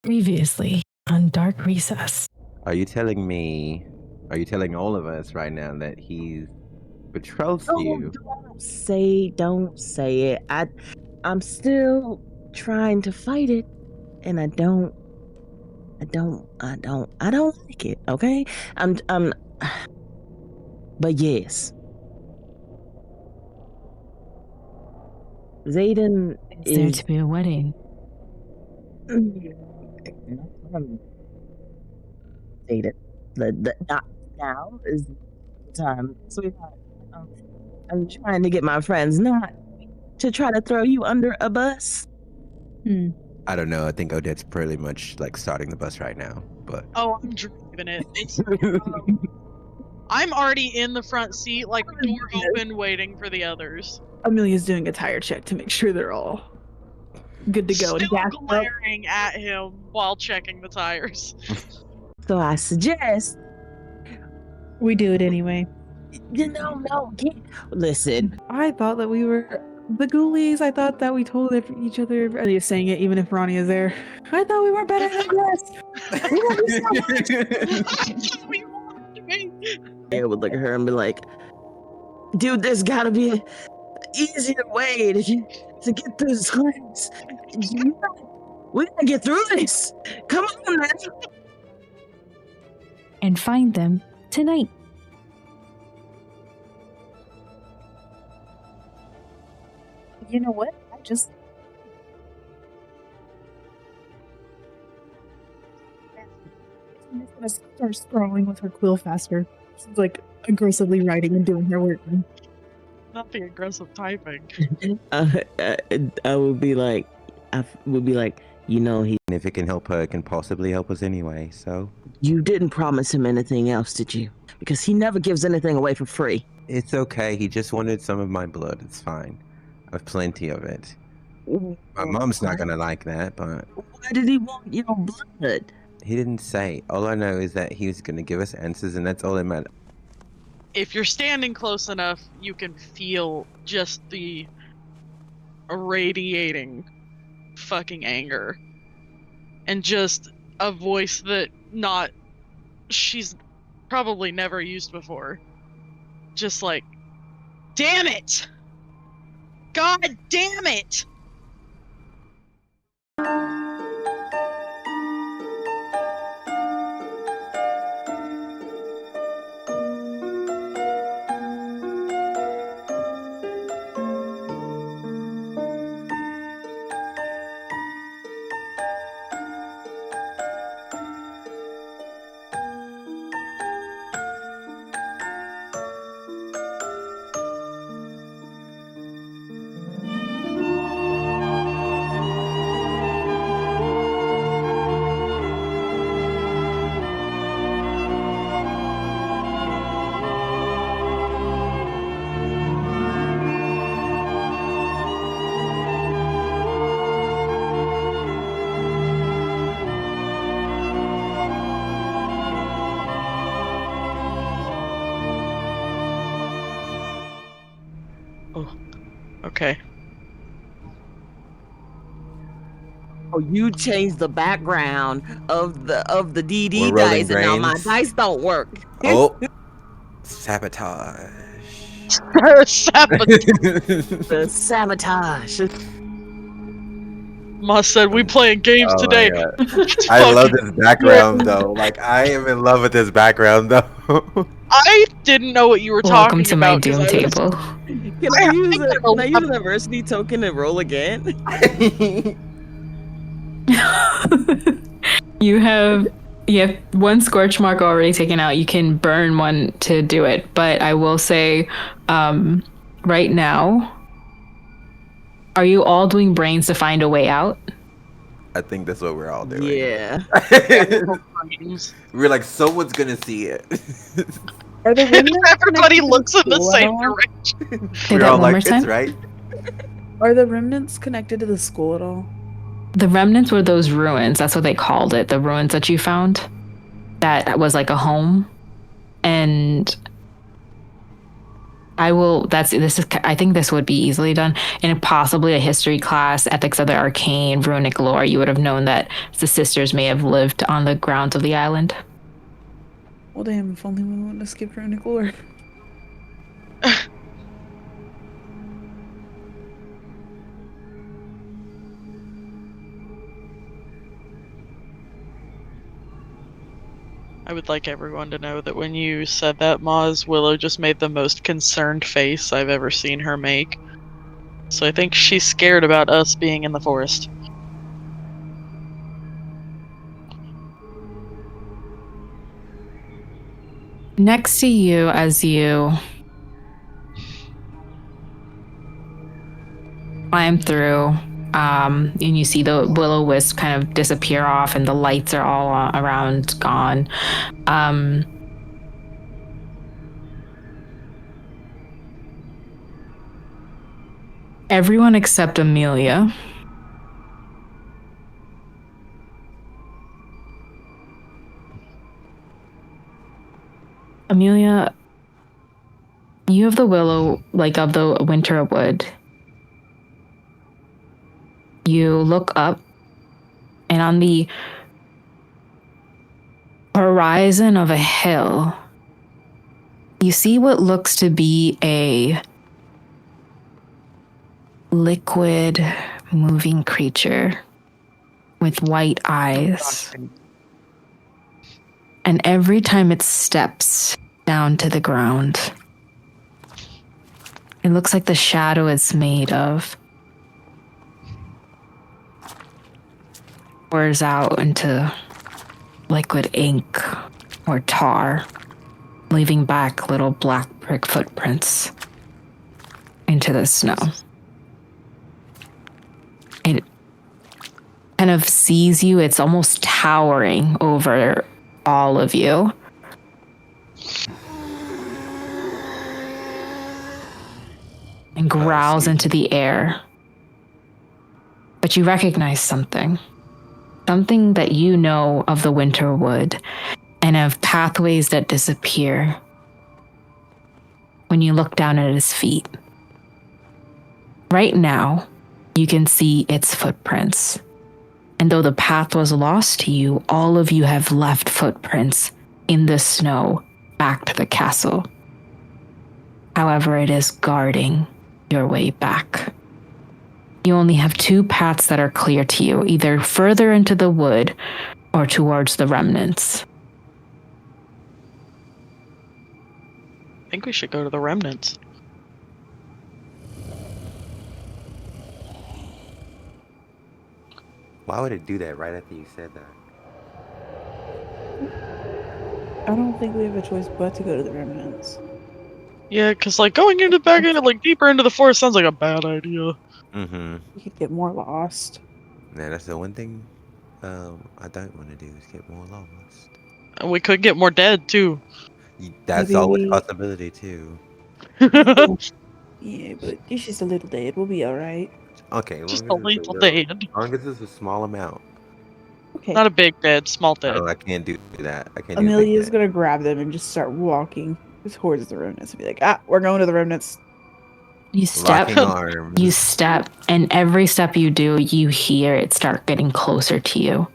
Previously on Dark Recess. Are you telling all of us right now that he betroths you? Don't say it. I'm still trying to fight it, and I don't like it, okay? But yes. Zayden is there to be a wedding? Zayden, not now is the time, sweetheart. I'm trying to get my friends, not to try to throw you under a bus. I don't know. I think Odette's pretty much like starting the bus right now, but I'm driving it. It's I'm already in the front seat, like door open, waiting for the others. Amelia's doing a tire check to make sure they're all good to go. Still glaring at him while checking the tires. So I suggest we do it anyway. Listen. I thought that we were the ghoulies. I thought that we told each other. Amelia's saying it even if Ronnie is there. I thought we were better than this. We love you so much. I would look at her and be like, dude, there's gotta be an easier way to get through this class. We gotta get through this. Come on, man. And find them tonight. You know what? I'm just gonna start scrolling with her quill faster. She's like aggressively writing and doing her work. Not the aggressive typing. I would be like, you know, if it can help her, it can possibly help us anyway. So you didn't promise him anything else, did you? Because he never gives anything away for free. It's okay. He just wanted some of my blood. It's fine. I have plenty of it. My mom's not gonna like that, but why did he want your blood? He didn't say. All I know is that he was gonna give us answers, and that's all that matters. If you're standing close enough, you can feel just the irradiating fucking anger. And just a voice that she's probably never used before. Just like, damn it! God damn it! Okay. Oh, you changed the background of the DD dice, and now my dice don't work. Oh, sabotage. The sabotage. Moss said, we playing games today. I love this background, though. Like, I am in love with this background, though. I didn't know what you were talking about. Welcome to my doom table. Can I use a diversity token and roll again? You have one scorch mark already taken out. You can burn one to do it, but I will say, right now, are you all doing brains to find a way out? I think that's what we're all doing. Yeah. We're like, someone's gonna see it. Everybody looks in the same direction. We're all like, it's right. Are the remnants connected to the school at all? The remnants were those ruins. That's what they called it. The ruins that you found. That was like a home. And I will. This is. I think this would be easily done in possibly a history class, ethics of the arcane, runic lore. You would have known that the sisters may have lived on the grounds of the island. Well, damn, if only we wouldn't have skipped runic lore. I would like everyone to know that when you said that, Maz, Willow just made the most concerned face I've ever seen her make. So I think she's scared about us being in the forest. Next to you, as you climb through, and you see the will-o-wisp kind of disappear off, and the lights are all around gone. Everyone except Amelia. Amelia, you have the willow, like of the winter wood. You look up, and on the horizon of a hill, you see what looks to be a liquid moving creature with white eyes. And every time it steps down to the ground, it looks like the shadow it's made of pours out into liquid ink or tar, leaving back little black brick footprints into the snow. It kind of sees you. It's almost towering over all of you. And growls into the air. But you recognize something. Something that you know of the winter wood and of pathways that disappear when you look down at his feet. Right now, you can see its footprints. And though the path was lost to you, all of you have left footprints in the snow back to the castle. However, it is guarding your way back. You only have two paths that are clear to you, either further into the wood or towards the remnants. I think we should go to the remnants. Why would it do that right after you said that? I don't think we have a choice but to go to the remnants. Yeah, because like going into back into like deeper into the forest sounds like a bad idea. Mm-hmm. We could get more lost. Yeah, that's the one thing I don't want to do is get more lost. And we could get more dead too. That's Maybe always a we- possibility too. Yeah, but it's just a little dead. We'll be alright. Okay, Just a long as it's little little- dead. As long as it's a small amount. Okay. Not a big dead, small dead. Oh, I can't do that. I can't. Amelia's do gonna grab them and just start walking towards the remnants and be like, we're going to the remnants. You step, Locking arms. you step, and every step you do, you hear it start getting closer to you.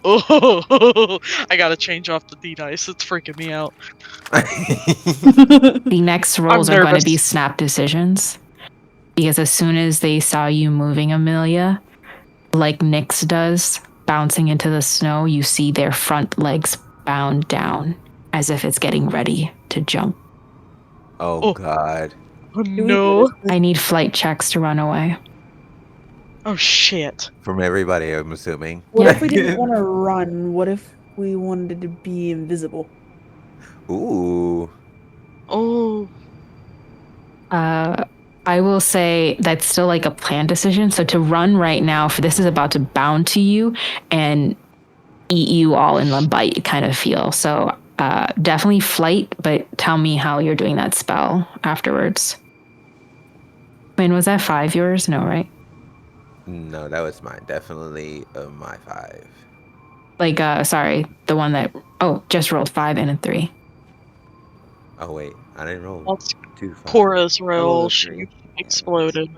Oh, I gotta change off the D-dice. It's freaking me out. The next rolls are going to nervous. be snap decisions. Because as soon as they saw you moving, Amelia, like Nyx does, bouncing into the snow, you see their front legs bound down as if it's getting ready to jump. Oh Oh. God. Oh Do we no. do this? I need flight checks to run away. Oh shit. From everybody, I'm assuming. What if we didn't want to run? What if we wanted to be invisible? Ooh. Oh. I will say that's still like a plan decision. So to run right now, for this is about to bound to you and eat you all in one bite kind of feel. So definitely flight, but tell me how you're doing that spell afterwards. Wait, was that 5 yours? No, right? No, that was mine. Definitely my 5. Like, sorry, the one that, just rolled 5 and a 3. Oh wait, I didn't roll. That's 2 5. Cora's I roll. rolled a She 3. exploded.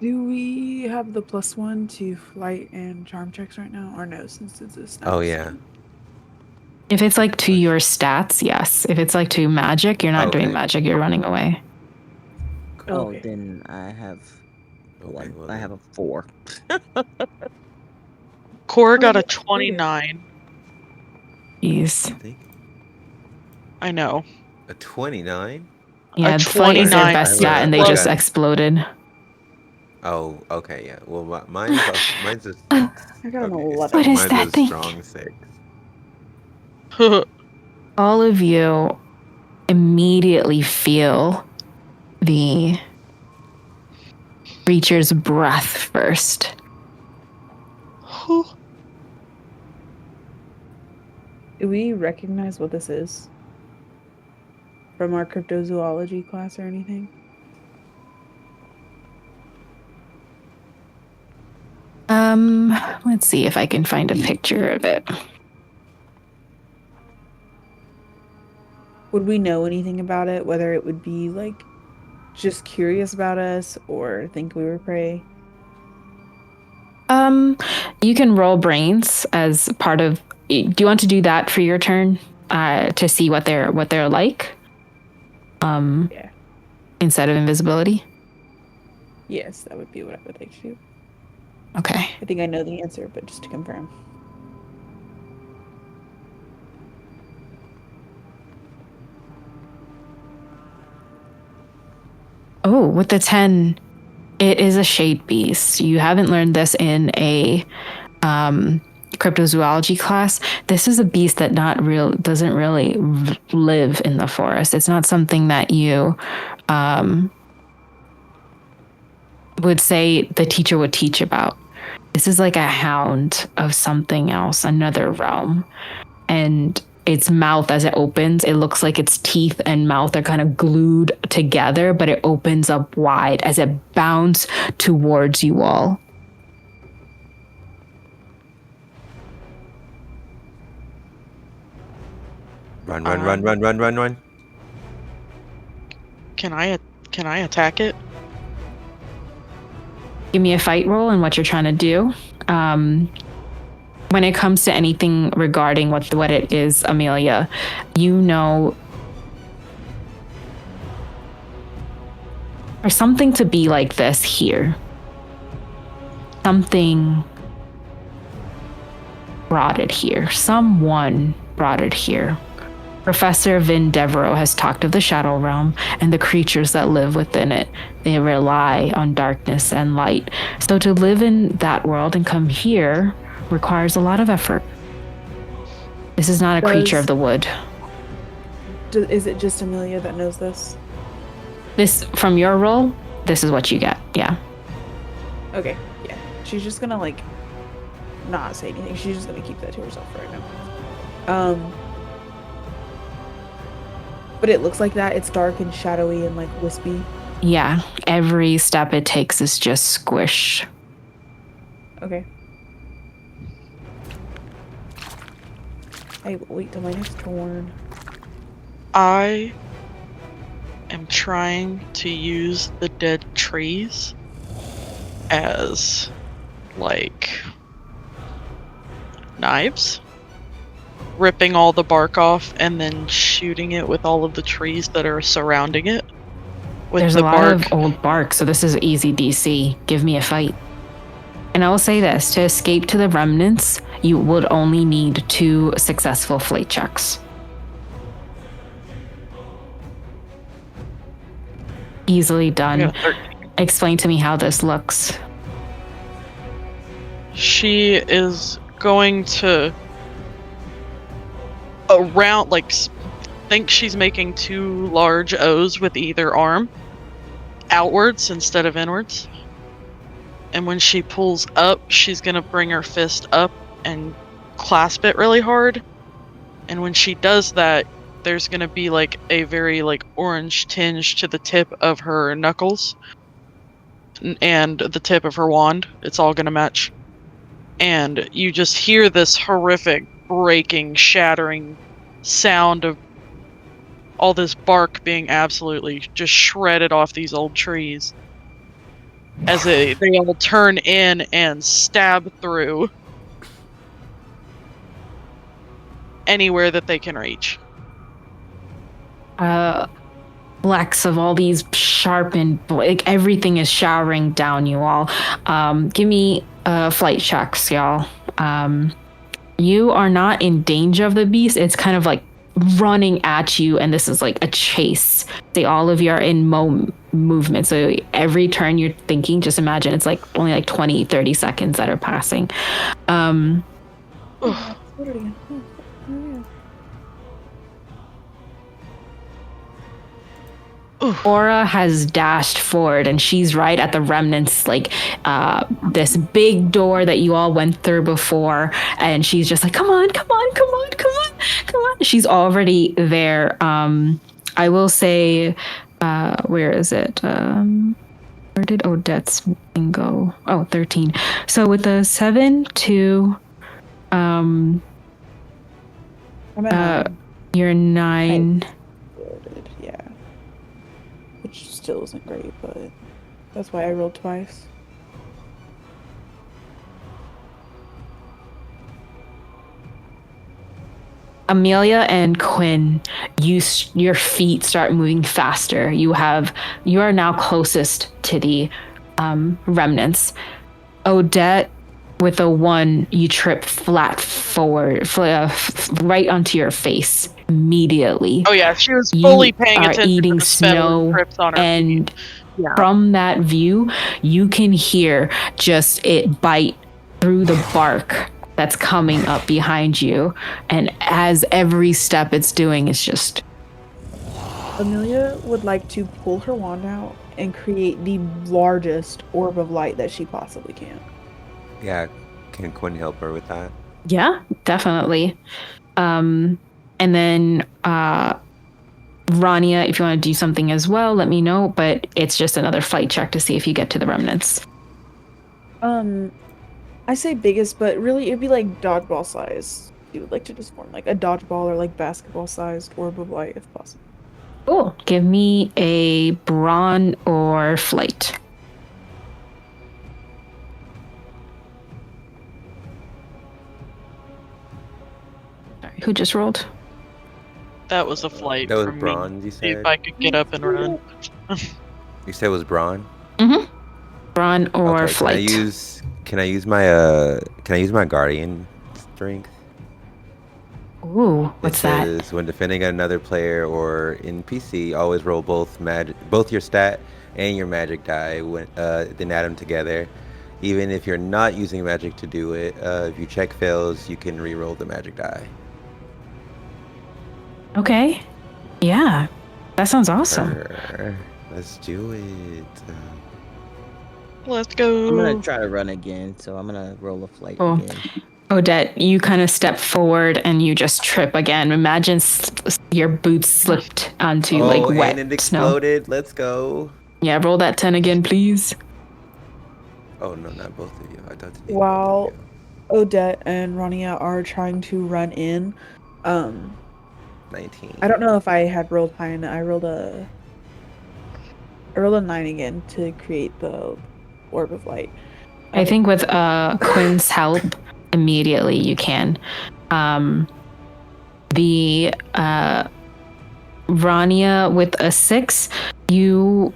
Do we have the +1 to flight and charm checks right now, or no? Since it's a snap. Oh yeah. If it's like to your stats, yes. If it's like to magic, you're not doing Okay. magic, you're running away. Oh, Okay. then I have Okay, well I then. have a 4. Cora got a that's weird. 29. Jeez. I think I know. a 29. Yeah, A flight is their 29 best I stat, and they got- just I exploded. Oh, okay, yeah. Well, mine's mine's a 6. I got an Okay, 11. so What is mine's that a thing? strong 6. All of you immediately feel the creature's breath first. Do we recognize what this is from our cryptozoology class or anything? Let's see if I can find a picture of it. Would we know anything about it? Whether it would be like just curious about us or think we were prey? You can roll brains as part of. Do you want to do that for your turn? To see what they're like. Yeah. Instead of invisibility. Yes, that would be what I would like to do. Okay. I think I know the answer, but just to confirm. Oh, with the 10, it is a shade beast. You haven't learned this in a cryptozoology class. This is a beast that doesn't really live in the forest. It's not something that you would say the teacher would teach about. This is like a hound of something else, another realm. And its mouth, as it opens, it looks like its teeth and mouth are kind of glued together, but it opens up wide as it bounds towards you all. Run, run, run, run, run, run, run. Can I attack it? Give me a fight roll and what you're trying to do. When it comes to anything regarding what it is, Amelia, you know there's something to be like this here. Something brought it here. Someone brought it here. Professor Vin Devereaux has talked of the Shadow Realm and the creatures that live within it. They rely on darkness and light. So to live in that world and come here requires a lot of effort. This is not a creature of the wood. Is it just Amelia that knows this? This, from your roll, this is what you get. Yeah. Okay, yeah. She's just gonna like not say anything. She's just gonna keep that to herself right now. But it looks like that. It's dark and shadowy and like wispy. Yeah. Every step it takes is just squish. Okay. I will wait till my next turn. I am trying to use the dead trees as like knives, ripping all the bark off and then shooting it with all of the trees that are surrounding it with There's the a lot bark. of old bark, so this is easy DC. Give me a fight. And I will say this, to escape to the remnants, you would only need 2 successful flight checks. Easily done. I got 13. Explain to me how this looks. She is going to around think she's making 2 large O's with either arm outwards instead of inwards. And when she pulls up, she's going to bring her fist up and clasp it really hard. And when she does that, there's going to be like a very like orange tinge to the tip of her knuckles and the tip of her wand. It's all going to match. And you just hear this horrific breaking, shattering sound of all this bark being absolutely just shredded off these old trees as they all turn in and stab through anywhere that they can reach. Flecks of all these sharpened, like everything is showering down you all. Give me flight checks, y'all. You are not in danger of the beast. It's kind of like running at you, and this is like a chase. All of you are in movement, so every turn you're thinking, just imagine it's like only like 20-30 seconds that are passing. Aura has dashed forward, and she's right at the remnants, like this big door that you all went through before, and she's just like, come on. She's already there. I will say, where is it? Where did Odette's thing go? Oh, 13. So with the 7 to you're 9. Yeah. Which still isn't great, but that's why I rolled twice. Amelia and Quinn, your feet start moving faster. You are now closest to the remnants. Odette, with a 1, you trip flat forward, right onto your face immediately. Oh yeah, she was fully paying attention eating to the spell snow, trips on her and feet. Yeah. from that view, you can hear just it bite through the bark that's coming up behind you, and as every step it's doing, it's just. Amelia would like to pull her wand out and create the largest orb of light that she possibly can. Yeah, can Quinn help her with that? Yeah, definitely. And then Rania, if you want to do something as well, let me know, but it's just another flight check to see if you get to the remnants. I say biggest, but really it'd be like dodgeball size. You would like to just form like a dodgeball or like basketball sized orb of light if possible. Cool. Give me a brawn or flight. Sorry, who just rolled? That was a flight. That was from bronze, me. you See if said? I could get up and run. You said it was brawn? Mm-hmm. Brawn or Okay, flight. Can I use my guardian strength? Ooh, what's that? It says when defending another player or NPC, always roll both your stat and your magic die when then add them together. Even if you're not using magic to do it, if your check fails, you can re-roll the magic die. Okay. Yeah. That sounds awesome. Let's do it. Let's go. I'm gonna try to run again, so I'm gonna roll a flight Cool. again. Odette, you kind of step forward and you just trip again. Imagine your boots slipped onto like wet and it snow. exploded. Let's go. Yeah, roll that 10 again, please. Oh no, not both of you. I thought. While Odette and Rania are trying to run in, 19. I don't know if I had rolled high enough. I rolled a 9 again to create the orb of light. I think with Quinn's help, immediately you can. The Rania with a 6, you've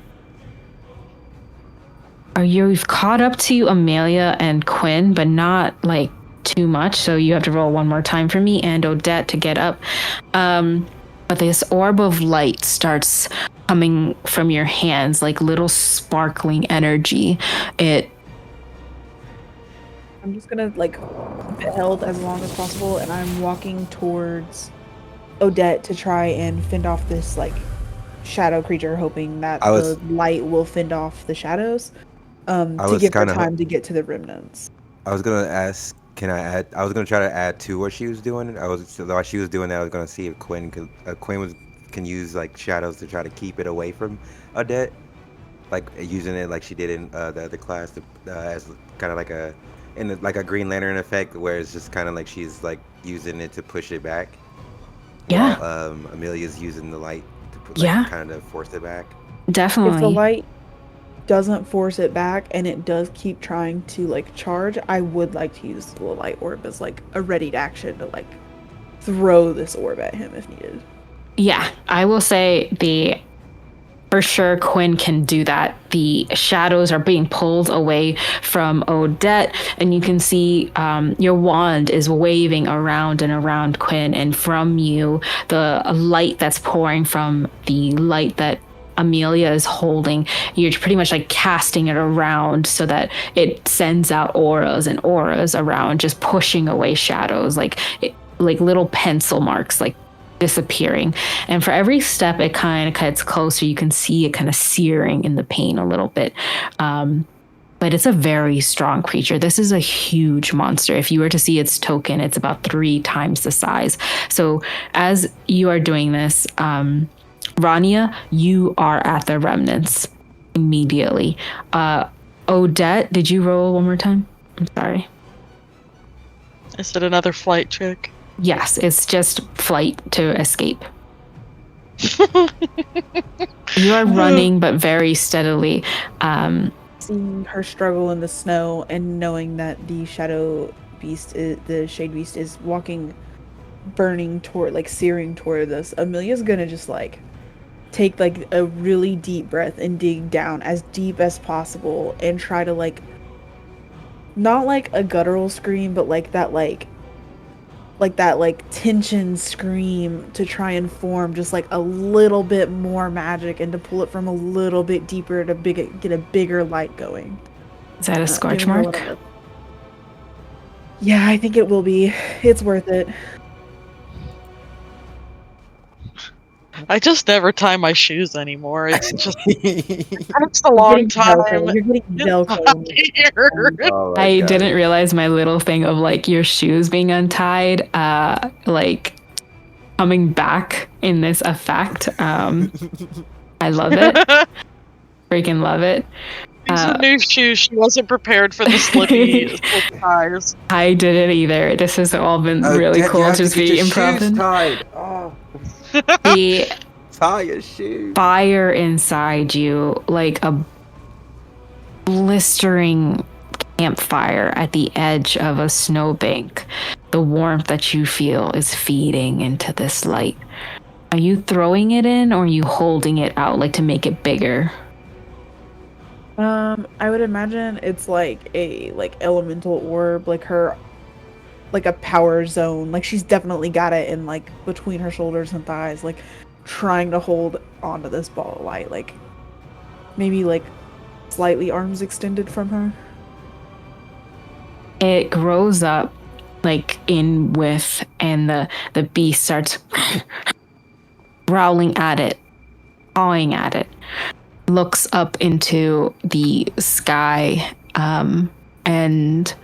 caught up to Amelia and Quinn, but not like too much, so you have to roll one more time for me and Odette to get up. But this orb of light starts coming from your hands, like little sparkling energy. I'm just gonna like keep it held as long as possible, and I'm walking towards Odette to try and fend off this like shadow creature, hoping that the light will fend off the shadows. To give her time to get to the remnants. I was gonna ask, I was gonna try to add to what she was doing. While she was doing that, I was gonna see if Quinn can use like shadows to try to keep it away from Odette, like using it like she did in the other class as kind of like a Green Lantern effect, where it's just kind of like she's like using it to push it back. Yeah. While, Amelia's using the light Yeah. kind of force it back? Definitely. If the light doesn't force it back and it does keep trying to like charge, I would like to use the light orb as like a readied action to like throw this orb at him if needed. Yeah, I will say for sure Quinn can do that. The shadows are being pulled away from Odette, and you can see your wand is waving around and around Quinn, and from you, the light that's pouring from the light that Amelia is holding, you're pretty much like casting it around so that it sends out auras and auras around, just pushing away shadows, like little pencil marks, like disappearing. And for every step it kind of gets closer, you can see it kind of searing in the pain a little bit. But it's a very strong creature. This is a huge monster. If you were to see its token, it's about 3 times the size. So as you are doing this, Rania, you are at the remnants immediately. Odette, did you roll one more time? I'm sorry. Is it another flight check? Yes, it's just flight to escape. You are running, but very steadily. Seeing her struggle in the snow and knowing that the shadow beast, the shade beast, is walking, burning toward, like searing toward us, Amelia's gonna just like take like a really deep breath and dig down as deep as possible and try to like, not like a guttural scream, but like that tension scream to try and form just like a little bit more magic and to pull it from a little bit deeper to get a bigger light going. Is that a scorch mark? Yeah, I think it will be. It's worth it. I just never tie my shoes anymore. It's just it's a long time. You're getting Velcro. Oh I God. didn't realize my little thing of like your shoes being untied, like coming back in this effect. I love it. Freaking love it. These are new shoes. She wasn't prepared for the slippy tires. I didn't either. This has all been really Dad, you cool. have Just to get be your improv. shoes tied. Oh. The Tie your shoes. fire inside you, like a blistering campfire at the edge of a snowbank. The warmth that you feel is feeding into this light. Are you throwing it in, or are you holding it out, like to make it bigger? I would imagine it's like a elemental orb, like her, like a power zone. Like she's definitely got it in like between her shoulders and thighs, like trying to hold onto this ball of light, like maybe like slightly arms extended from her. It grows up like in width, and the beast starts growling at it, pawing at it, looks up into the sky, and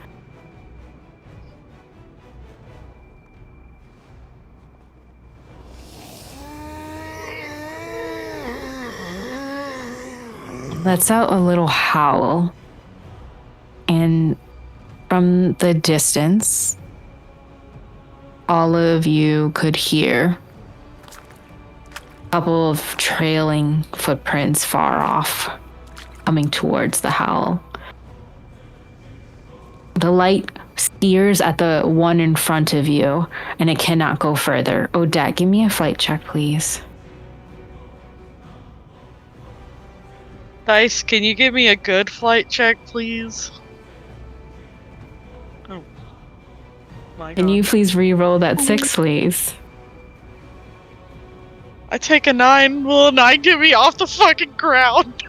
lets out a little howl. And from the distance, all of you could hear a couple of trailing footprints far off, coming towards the howl. The light steers at the one in front of you, and it cannot go further. Odette, give me a flight check, please. Dice, can you give me a good flight check, please? Oh. My Can God. you please re-roll that 6, please? I take a 9. Will a 9 get me off the fucking ground?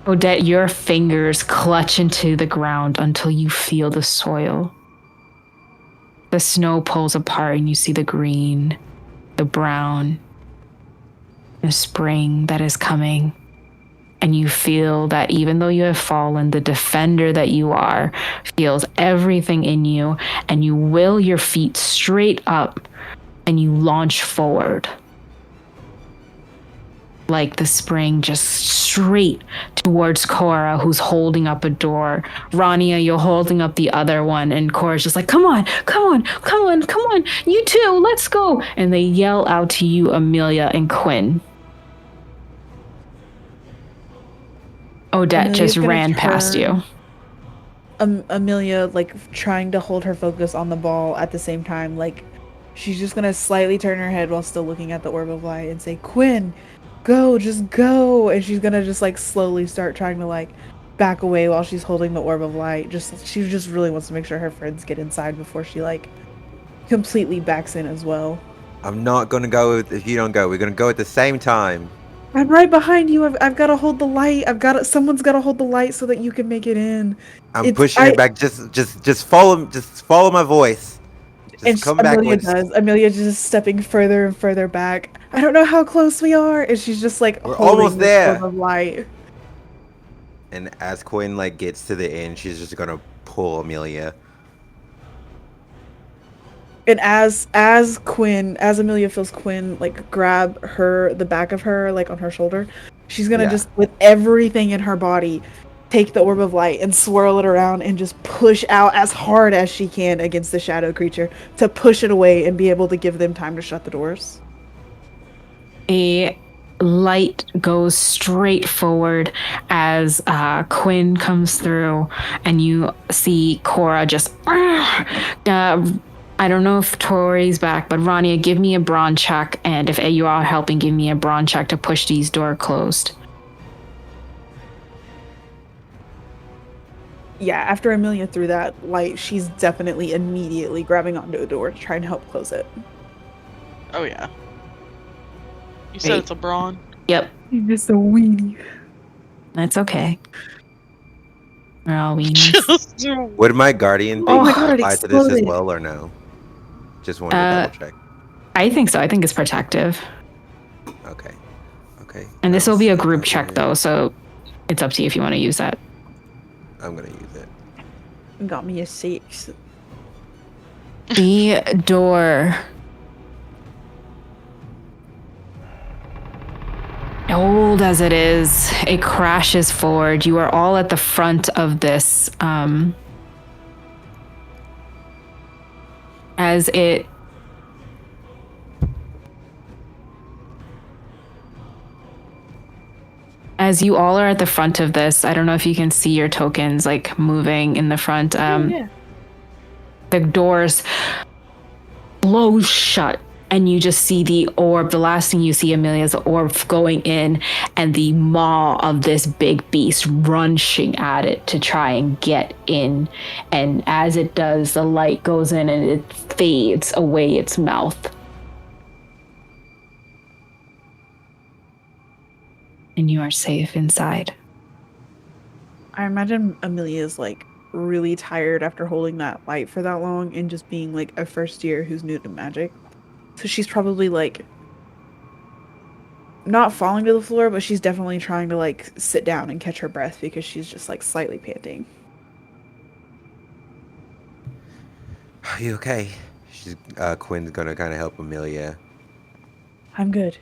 Odette, your fingers clutch into the ground until you feel the soil. The snow pulls apart and you see the green, the brown, the spring that is coming. And you feel that even though you have fallen, the defender that you are feels everything in you, and you will your feet straight up and you launch forward. like the spring just straight towards Cora, who's holding up a door. Rania, you're holding up the other one, and Cora's just like, come on, you two, let's go. And they yell out to you, Amelia and Quinn. Odette Amelia's just gonna ran past you. Amelia, like, trying to hold her focus on the ball at the same time, like, she's just gonna slightly turn her head while still looking at the orb of light and say, Quinn, go, just go. And she's gonna just, like, slowly start trying to, like, back away while she's holding the orb of light. She just really wants to make sure her friends get inside before she, like, completely backs in as well. I'm not gonna go if you don't go. We're gonna go at the same time. I'm right behind you. I've got to hold the light. Someone's got to hold the light so that you can make it in. I'm pushing it back. Just follow my voice. Just come back. Amelia does. Amelia just stepping further and further back. I don't know how close we are. And she's just like we're holding almost there. Orb of light. And as Quinn like gets to the end, she's just gonna pull Amelia. And as Amelia feels Quinn like grab the back of her, like on her shoulder, she's gonna just with everything in her body take the orb of light and swirl it around and just push out as hard as she can against the shadow creature to push it away and be able to give them time to shut the doors. A light goes straight forward as Quinn comes through, and you see Cora just I don't know if Tori's back, but Rania, give me a brawn check, and if you are helping, give me a brawn check to push these doors closed. Yeah, after Amelia threw that light, she's definitely immediately grabbing onto a door to try and help close it. Oh yeah. You said it's a brawn? Yep. You're just a weenie. That's okay. We're all weenies. Would my guardian thing apply to this as well or no? Just wanted to double check. I think so. I think it's protective. Okay. And this will be a group check though, so it's up to you if you want to use that. I'm gonna use it. Got me a 6. The door. Old as it is, it crashes forward. You are all at the front of this as you all are at the front of this. I don't know if you can see your tokens like moving in the front. The doors blow shut, and you just see the orb. The last thing you see, Amelia, is the orb going in, and the maw of this big beast rushing at it to try and get in. And as it does, the light goes in and it fades away its mouth. And you are safe inside. I imagine Amelia's like really tired after holding that light for that long and just being like a first year who's new to magic. So she's probably like not falling to the floor, but she's definitely trying to like sit down and catch her breath because she's just like slightly panting. Are you okay? Quinn's gonna kind of help Amelia. I'm good.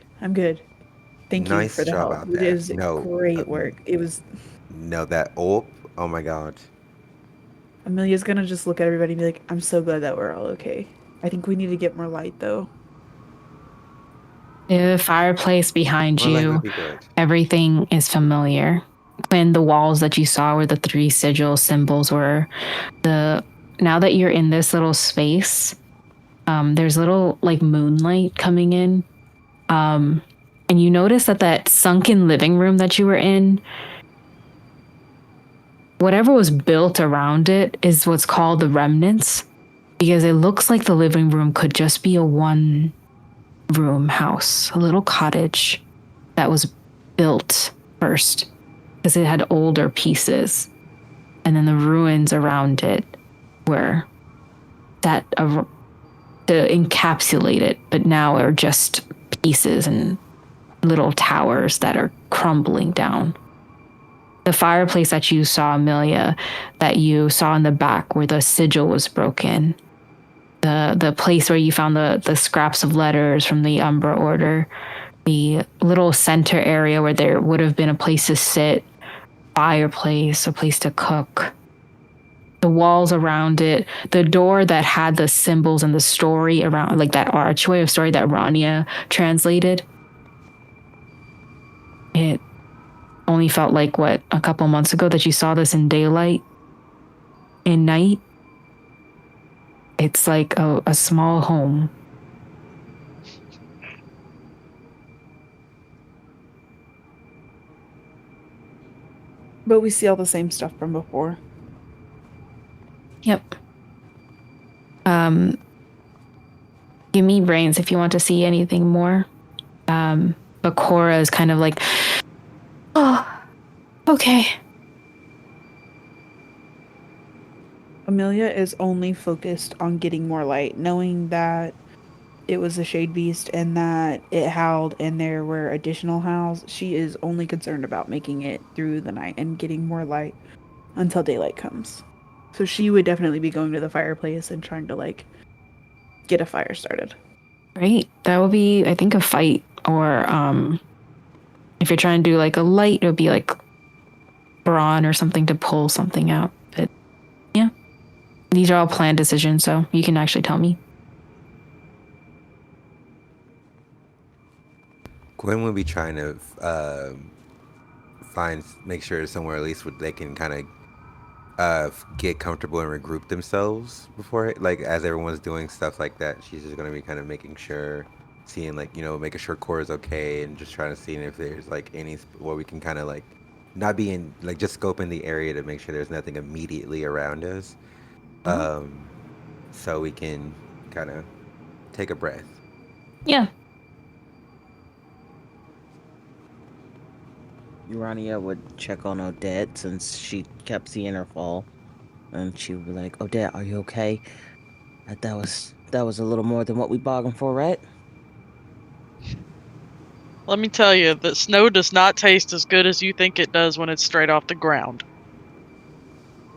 Thank you for the help. Out there. It is great work. It was. No, that orb. Oh my god. Amelia's gonna just look at everybody and be like, "I'm so glad that we're all okay. I think we need to get more light, though." The fireplace behind you, everything is familiar. When the walls that you saw where the 3 sigil symbols were, now that you're in this little space, there's little like moonlight coming in. And you notice that sunken living room that you were in, whatever was built around it is what's called the remnants, because it looks like the living room could just be a one-room house, a little cottage that was built first, because it had older pieces, and then the ruins around it were to encapsulate it, but now are just pieces and little towers that are crumbling down. The fireplace that you saw, Amelia, that you saw in the back where the sigil was broken, the place where you found the scraps of letters from the Umbra Order, the little center area where there would have been a place to sit, fireplace, a place to cook. The walls around it, the door that had the symbols and the story around, like that archway of story that Rania translated. It only felt like, what, a couple months ago that you saw this in daylight? In night? It's like a small home. But we see all the same stuff from before. Yep. Give me brains if you want to see anything more. But Cora is kind of like, oh, okay. Amelia is only focused on getting more light, knowing that it was a shade beast and that it howled and there were additional howls. She is only concerned about making it through the night and getting more light until daylight comes. So she would definitely be going to the fireplace and trying to, like, get a fire started. Great. That would be, I think, a fight. Or if you're trying to do like a light, it would be like brawn or something to pull something out. But yeah, these are all planned decisions, so you can actually tell me. Gwen will be trying to make sure somewhere at least where they can kind of get comfortable and regroup themselves before, like, as everyone's doing stuff like that. She's just going to be kind of making sure, seeing, like, making sure Cora's okay, and just trying to see if there's like any where we can kind of like not be in, like, just scoping the area to make sure there's nothing immediately around us, so we can kind of take a breath. Yeah. Urania would check on Odette since she kept seeing her fall, and she would be like, "Odette, are you okay? That was a little more than what we bargained for, right?" Let me tell you that snow does not taste as good as you think it does when it's straight off the ground.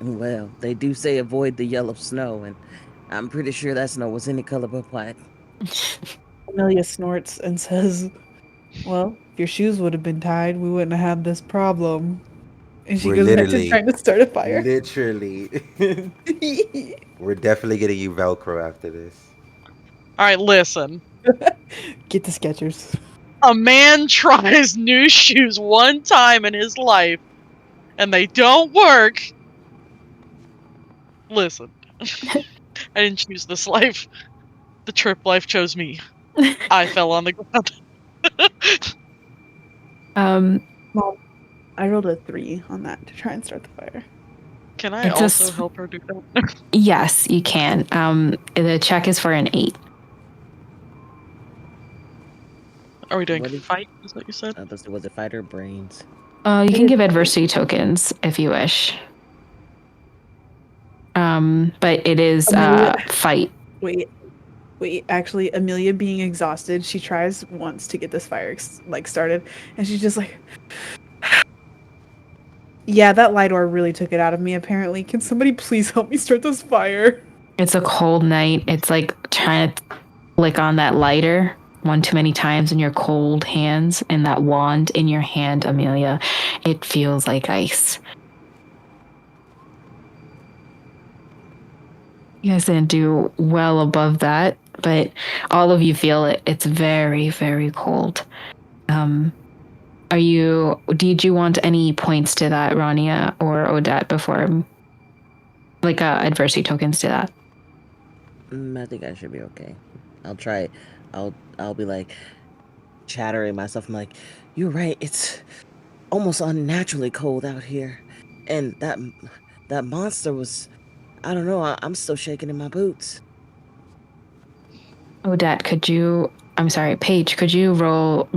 Well, they do say avoid the yellow snow, and I'm pretty sure that snow was any color but black. Amelia snorts and says, "Well, if your shoes would have been tied, we wouldn't have had this problem." And she goes back to trying to start a fire. Literally. We're definitely getting you Velcro after this. Alright, listen. Get the Skechers. A man tries new shoes one time in his life, and they don't work. Listen. I didn't choose this life. The trip life chose me. I fell on the ground. Well, I rolled a 3 on that to try and start the fire. Can I also help her do that? Yes, you can. The check is for an 8. Are we doing fight? Is that what you said? Was it fight or brains? You can give adversity tokens if you wish. But it is fight. Wait. Actually, Amelia being exhausted, she tries once to get this fire started, and she's just like, "Yeah, that light orb really took it out of me. Apparently, can somebody please help me start this fire?" It's a cold night. It's like trying to flick on that lighter one too many times in your cold hands, and that wand in your hand, Amelia. It feels like ice. You guys didn't do well above that, but all of you feel it. It's very, very cold. Did you want any points to that, Rania or Odette, before, like, adversity tokens to that? I think I should be okay. I'll try. I'll be like chattering myself. I'm like, "You're right. It's almost unnaturally cold out here, and that monster was, I don't know. I'm still shaking in my boots." Odette, Paige, could you roll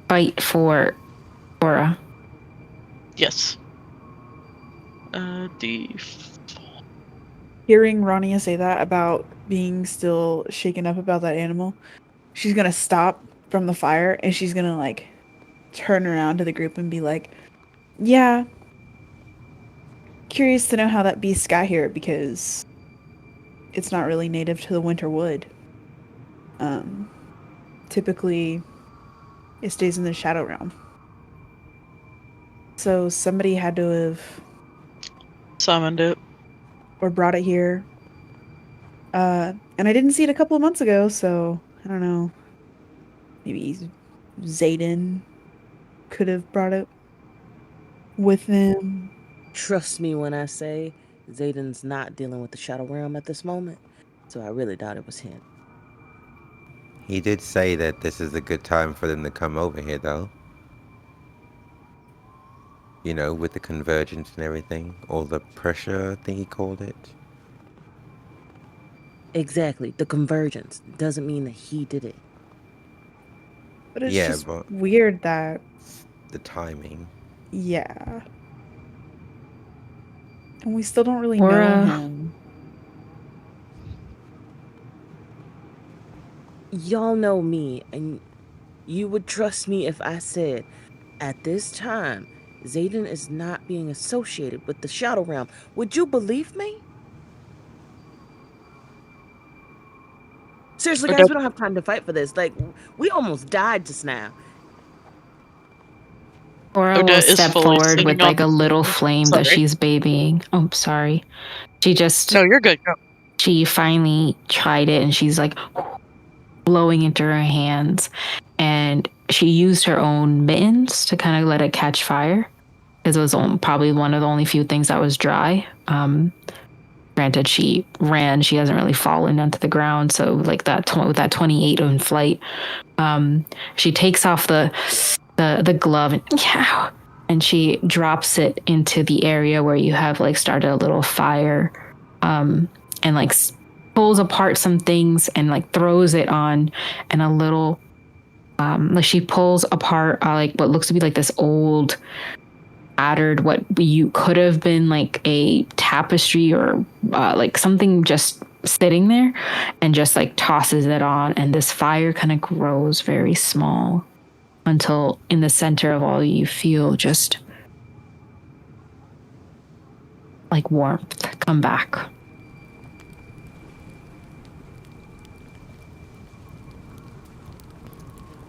fight for Aura? Yes. Hearing Rania say that about being still shaken up about that animal, she's gonna stop from the fire and she's gonna, like, turn around to the group and be like, "Yeah, curious to know how that beast got here, because it's not really native to the winter wood. typically it stays in the shadow realm. So somebody had to have summoned it. or brought it here. And I didn't see it a couple of months ago, so I don't know. Maybe Zayden could have brought it with him. Trust me when I say Zayden's not dealing with the Shadow Realm at this moment, so I really doubt it was him. He did say that this is a good time for them to come over here, though. You know, with the convergence and everything. All the pressure, I think he called it. Exactly. The convergence doesn't mean that he did it. But it's just weird that... The timing. Yeah. And we still don't really know him. Y'all know me, and you would trust me if I said, at this time, Zayden is not being associated with the Shadow Realm. Would you believe me? Seriously, guys, we don't have time to fight for this. Like, we almost died just now. Cora will step forward with like a little flame that she's babying. Oh, sorry. She just... No, you're good. Go. She finally tried it and she's like blowing into her hands. And she used her own mittens to kind of let it catch fire. Because it was probably one of the only few things that was dry. Granted, she ran. She hasn't really fallen onto the ground. So like that with that 28 in flight, she takes off the glove and she drops it into the area where you have like started a little fire, and like pulls apart some things and like throws it on, and a little like she pulls apart like what looks to be like this old battered, what you could have been like a tapestry or like something just sitting there, and just like tosses it on, and this fire kind of grows very small until in the center of all you feel just like warmth come back.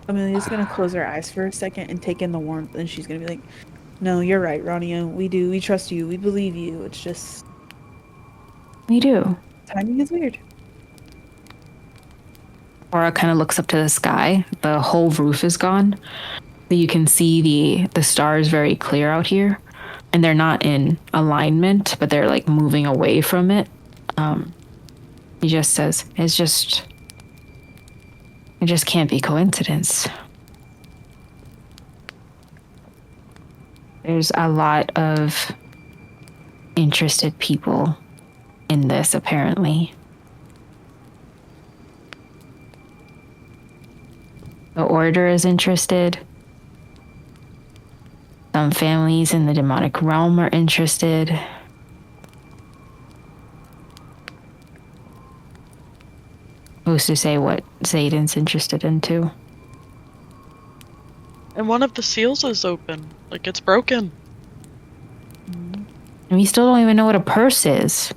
Amelia's gonna close her eyes for a second and take in the warmth, and she's gonna be like, no, you're right, Rania. We trust you. We believe you. It's just... We do. Timing is weird. Aura kind of looks up to the sky. The whole roof is gone. So you can see the stars very clear out here. And they're not in alignment, but they're like moving away from it. He just says, it just can't be coincidence. There's a lot of interested people in this, apparently. The Order is interested. Some families in the demonic realm are interested. Who's to say what Zayden's interested in too? And one of the seals is open. Like, it's broken. And we still don't even know what a purse is.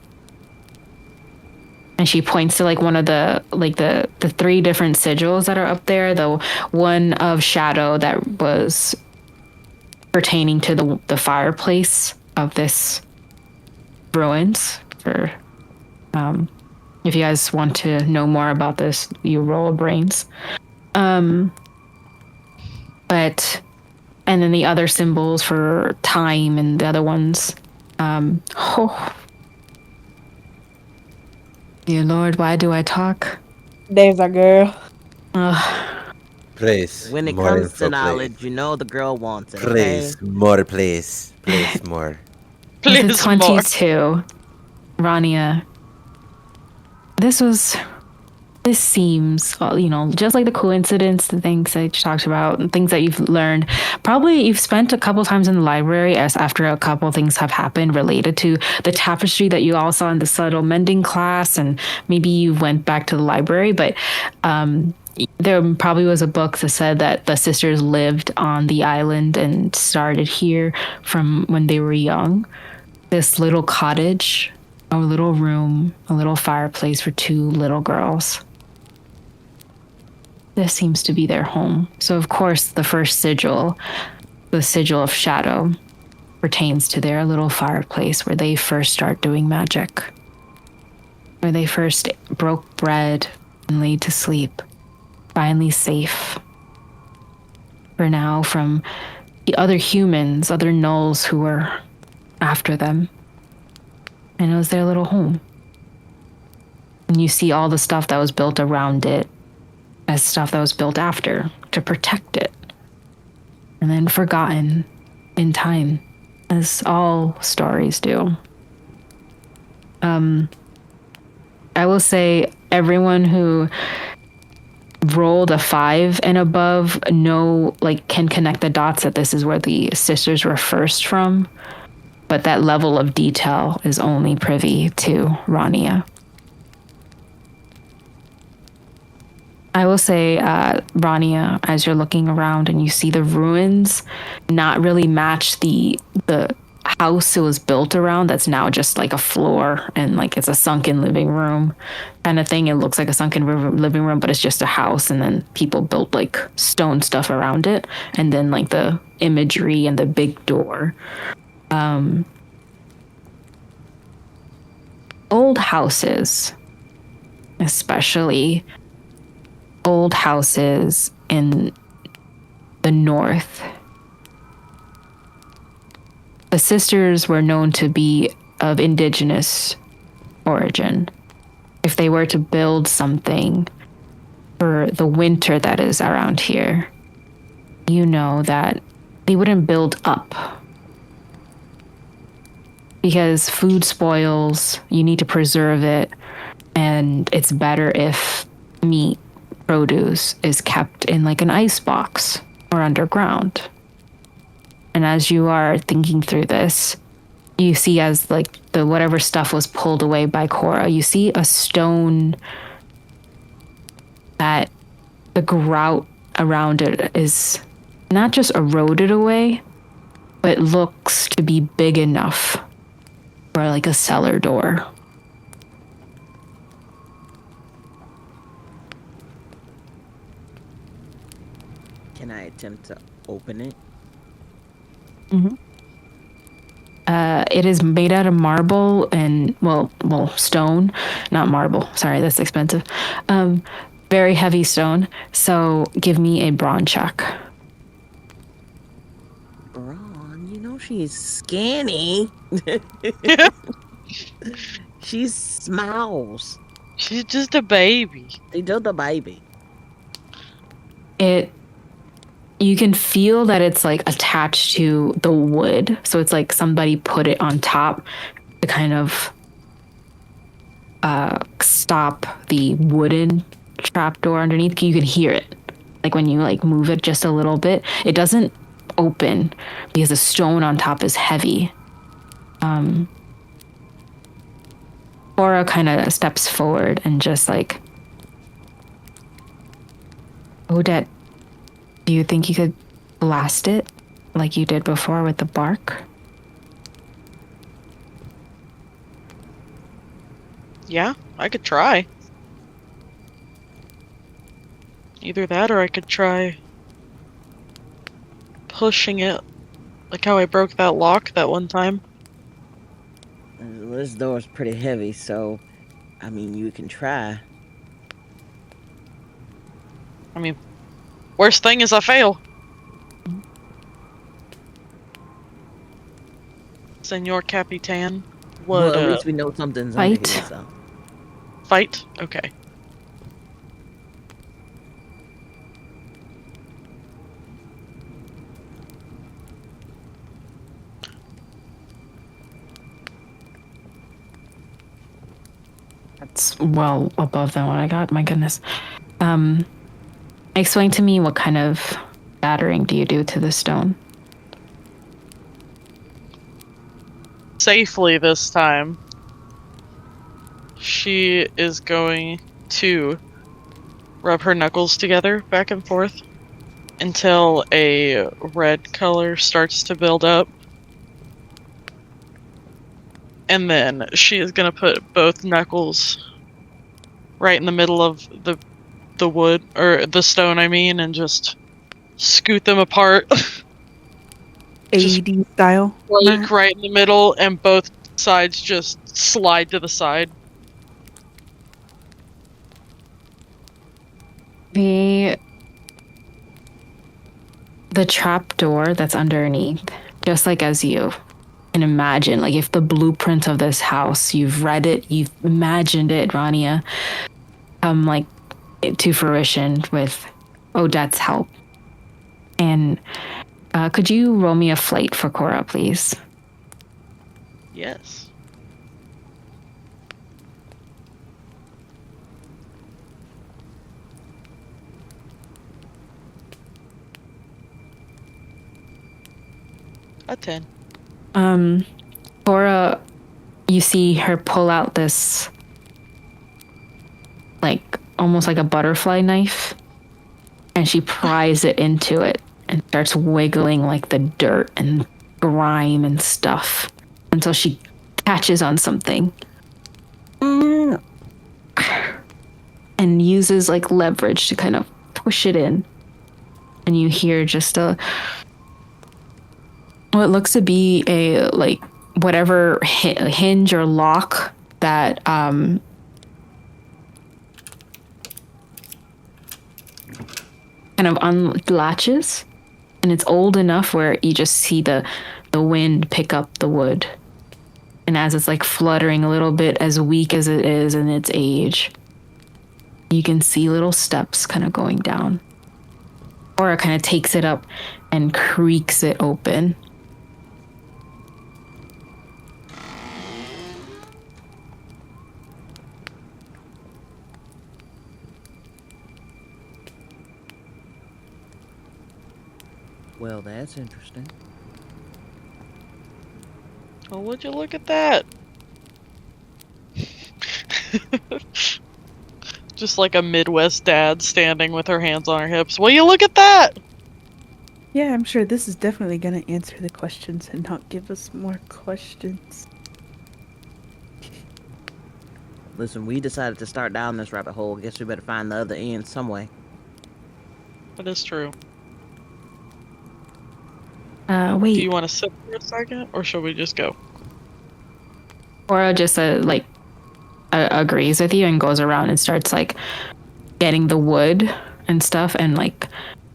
And she points to like one of the three different sigils that are up there. The one of shadow that was pertaining to the fireplace of this ruins. For if you guys want to know more about this, you roll brains. But and then the other symbols for time and the other ones. Dear Lord, why do I talk? There's a girl. Please. When it comes to knowledge, please. You know the girl wants it. Please, okay? more, please. Please, more. Please, this is 22. More. Rania, this seems, you know, just like the coincidence, the things that you talked about, and things that you've learned. Probably you've spent a couple times in the library as after a couple things have happened related to the tapestry that you all saw in the subtle mending class, and maybe you went back to the library, but there probably was a book that said that the sisters lived on the island and started here from when they were young. This little cottage, a little room, a little fireplace for two little girls. this seems to be their home. So of course the first sigil, the sigil of shadow, pertains to their little fireplace where they first start doing magic, where they first broke bread and laid to sleep, finally safe for now from the other humans, other gnolls who were after them. And it was their little home. And you see all the stuff that was built around it as stuff that was built after to protect it. And then forgotten in time, as all stories do. I will say everyone who rolled a 5 and above can connect the dots that this is where the sisters were first from, but that level of detail is only privy to Rania. I will say, Rania, as you're looking around and you see the ruins not really match the house it was built around, that's now just like a floor and like it's a sunken living room kind of thing. It looks like a sunken living room, but it's just a house, and then people built like stone stuff around it, and then like the imagery and the big door. Old houses, especially old houses in the north. The sisters were known to be of indigenous origin. If they were to build something for the winter that is around here, you know that they wouldn't build up. Because food spoils, you need to preserve it, and it's better if meat, produce is kept in like an ice box or underground. And as you are thinking through this, you see as like the whatever stuff was pulled away by Cora, you see a stone that the grout around it is not just eroded away, but looks to be big enough for like a cellar door. Can I attempt to open it? Mm-hmm. It is made out of marble and, well, stone, not marble. Sorry, that's expensive. Very heavy stone. So give me a brawn check. Brawn, you know she's skinny. She smiles. She's just a baby. They do the baby. You can feel that it's like attached to the wood. So it's like somebody put it on top to kind of stop the wooden trapdoor underneath. You can hear it. Like when you like move it just a little bit, it doesn't open because the stone on top is heavy. Aura kind of steps forward and just like, Odette, do you think you could blast it like you did before with the bark? Yeah, I could try. Either that or I could try pushing it like how I broke that lock that one time. This door's pretty heavy, so I mean you can try. I mean, worst thing is I fail. Senor Capitan, what? Well, at least we know something's fight? under here, so. Fight? Okay. That's well above than what I got. My goodness. Explain to me what kind of battering do you do to the stone? Safely this time. She is going to rub her knuckles together back and forth until a red color starts to build up. And then she is going to put both knuckles right in the middle of the the wood, or the stone, I mean, and just scoot them apart. Just AD style. like right in the middle, and both sides just slide to the side. The trap door that's underneath, just like as you can imagine, like if the blueprint of this house, you've read it, you've imagined it, Rania, come like to fruition with Odette's help. And could you roll me a flight for Cora, please? Yes. A 10. Cora, you see her pull out this, like, almost like a butterfly knife, and she pries it into it and starts wiggling like the dirt and grime and stuff until she catches on something. And uses like leverage to kind of push it in. And you hear just what looks to be a like whatever hinge or lock that kind of unlatches, and it's old enough where you just see the wind pick up the wood, and as it's like fluttering a little bit, as weak as it is in its age, you can see little steps kind of going down. Or it kind of takes it up and creaks it open. Well, that's interesting. Oh, would you look at that? Just like a Midwest dad standing with her hands on her hips. Will you look at that? Yeah, I'm sure this is definitely gonna answer the questions and not give us more questions. Listen, we decided to start down this rabbit hole. Guess we better find the other end some way. That is true. Wait. Do you want to sit for a second, or should we just go? Cora just agrees with you and goes around and starts like getting the wood and stuff and like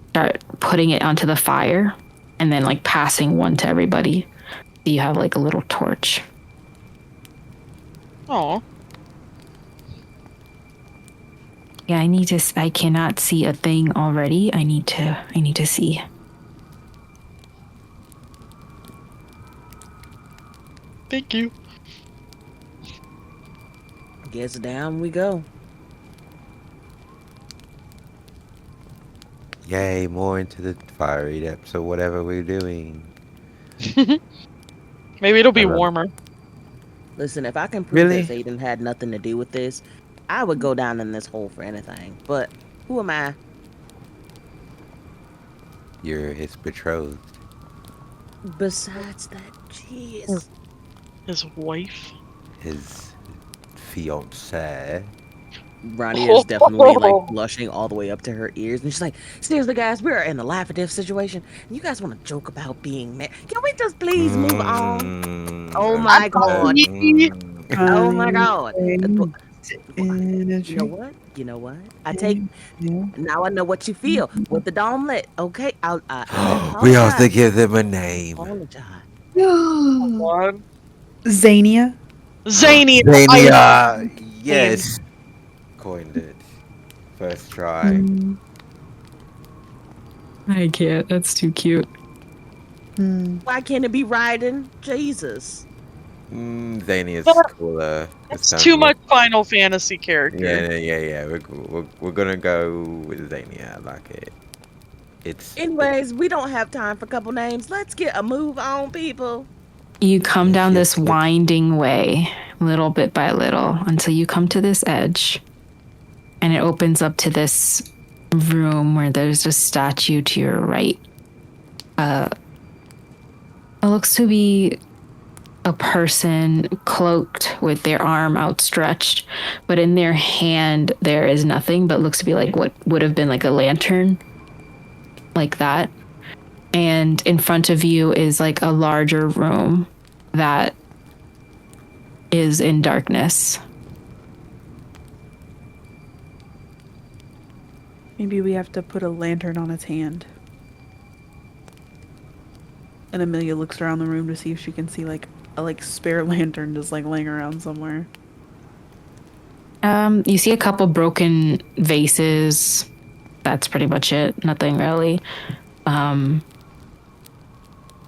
start putting it onto the fire and then like passing one to everybody. So you have like a little torch. Aw. Yeah, I cannot see a thing already. I need to see. Thank you. Guess down we go. Yay, more into the fiery depths of whatever we're doing. Maybe it'll be I love it. warmer. Listen, if I can prove Really? that Zayden had nothing to do with this, I would go down in this hole for anything. But who am I? You're his betrothed. Besides that, jeez. His wife. His fiancé. Ronnie is definitely like blushing all the way up to her ears, and she's like, "Seriously, guys, we are in a laugh-a-diff situation. And you guys want to joke about being married? Can we just please move on?" Oh my god! Oh my god! You know what? You know what? I take. Now I know what you feel with the dome lit. Okay, I We have to apologize. give them a name. Apologize. God. Zania. Zany. Zania! Yes! Coined it. First try. I can't. That's too cute. Why can't it be riding? Jesus. Zania's cooler. That's too much Final Fantasy character. Yeah. We're gonna go with Zania. I like it. It's Anyways, we don't have time for a couple names. Let's get a move on, people. You come down Yes, this winding way, little bit by little, until you come to this edge. And it opens up to this room where there's a statue to your right. It looks to be a person cloaked with their arm outstretched, but in their hand there is nothing but looks to be like what would have been like a lantern, like that. And in front of you is like a larger room that is in darkness. Maybe we have to put a lantern on its hand. And Amelia looks around the room to see if she can see like a spare lantern just like laying around somewhere. You see a couple broken vases. That's pretty much it. Nothing really.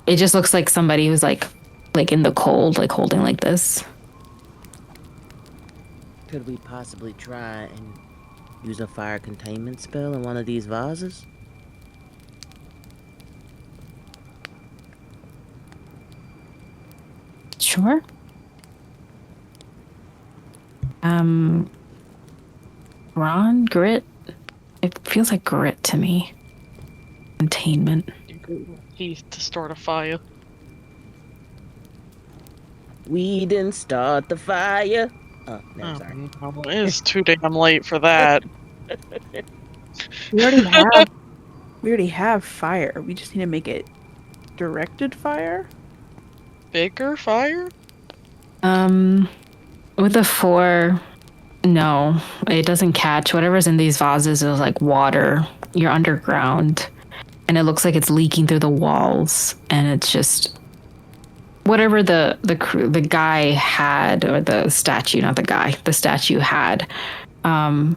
It just looks like somebody who's like in the cold, like holding like this. Could we possibly try and use a fire containment spell in one of these vases? Sure. Ron, grit. It feels like grit to me. Containment. Heath to start a fire. We didn't start the fire. Oh, no, sorry. It is too damn late for that. We already have fire. We just need to make it directed fire. Bigger fire? With a 4, no, it doesn't catch. Whatever's in these vases is like water. You're underground, and it looks like it's leaking through the walls, and it's just whatever the guy had, or the statue, not the guy, the statue had, probably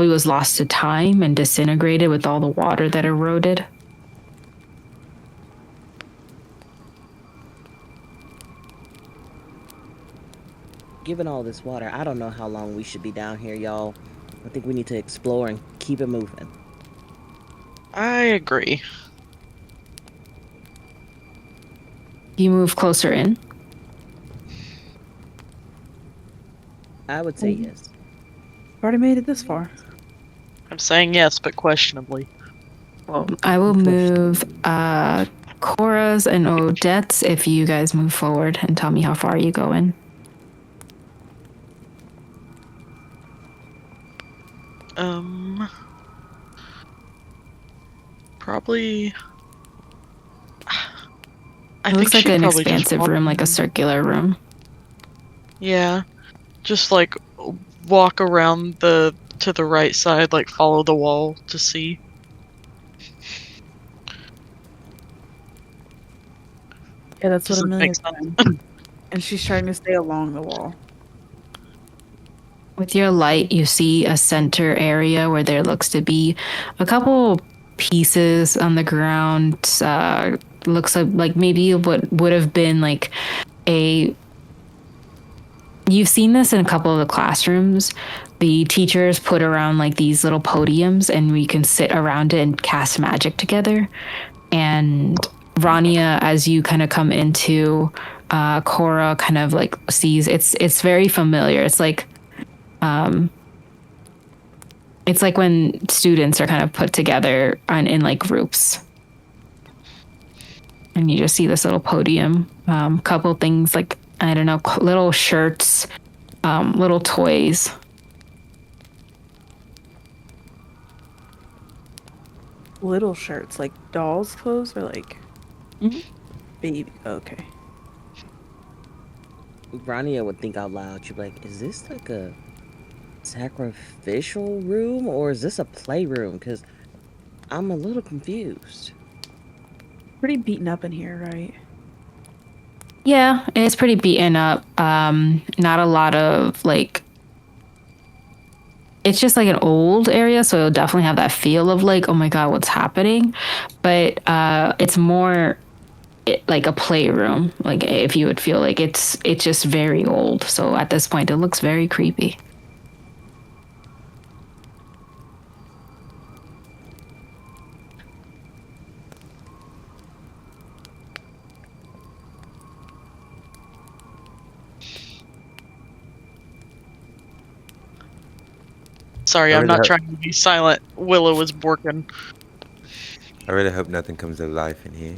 was lost to time and disintegrated with all the water that eroded. Given all this water, I don't know how long we should be down here, y'all. I think we need to explore and keep it moving. I agree. You move closer in. I would say yes. We've already made it this far. I'm saying yes, but questionably. Well, I will move Cora's and Odette's if you guys move forward and tell me how far you go in. Probably. It looks like an expansive room, like a circular room. Yeah, just like walk around to the right side, like follow the wall to see. Yeah, that's what Doesn't make Amelia's doing. And she's trying to stay along the wall. With your light, you see a center area where there looks to be a couple pieces on the ground. Looks like maybe what would have been like a... You've seen this in a couple of the classrooms. The teachers put around like these little podiums, and we can sit around it and cast magic together. And Rania, as you kind of come into Cora, kind of like sees it's very familiar. It's like when students are kind of put together in like groups, and you just see this little podium, couple things like, I don't know, little shirts, little toys. Little shirts, like dolls' clothes, or like baby. Okay. Rania would think out loud. She'd be like, "Is this like a sacrificial room, or is this a playroom? Because I'm a little confused." Pretty beaten up in here, right? Yeah, it's pretty beaten up. Not a lot of like... It's just like an old area, so it'll definitely have that feel of like, oh my god, what's happening? But it's more like a playroom. Like, if you would feel like it's just very old. So at this point, it looks very creepy. Sorry, I'm not trying to be silent. Willow was working. I really hope nothing comes to life in here.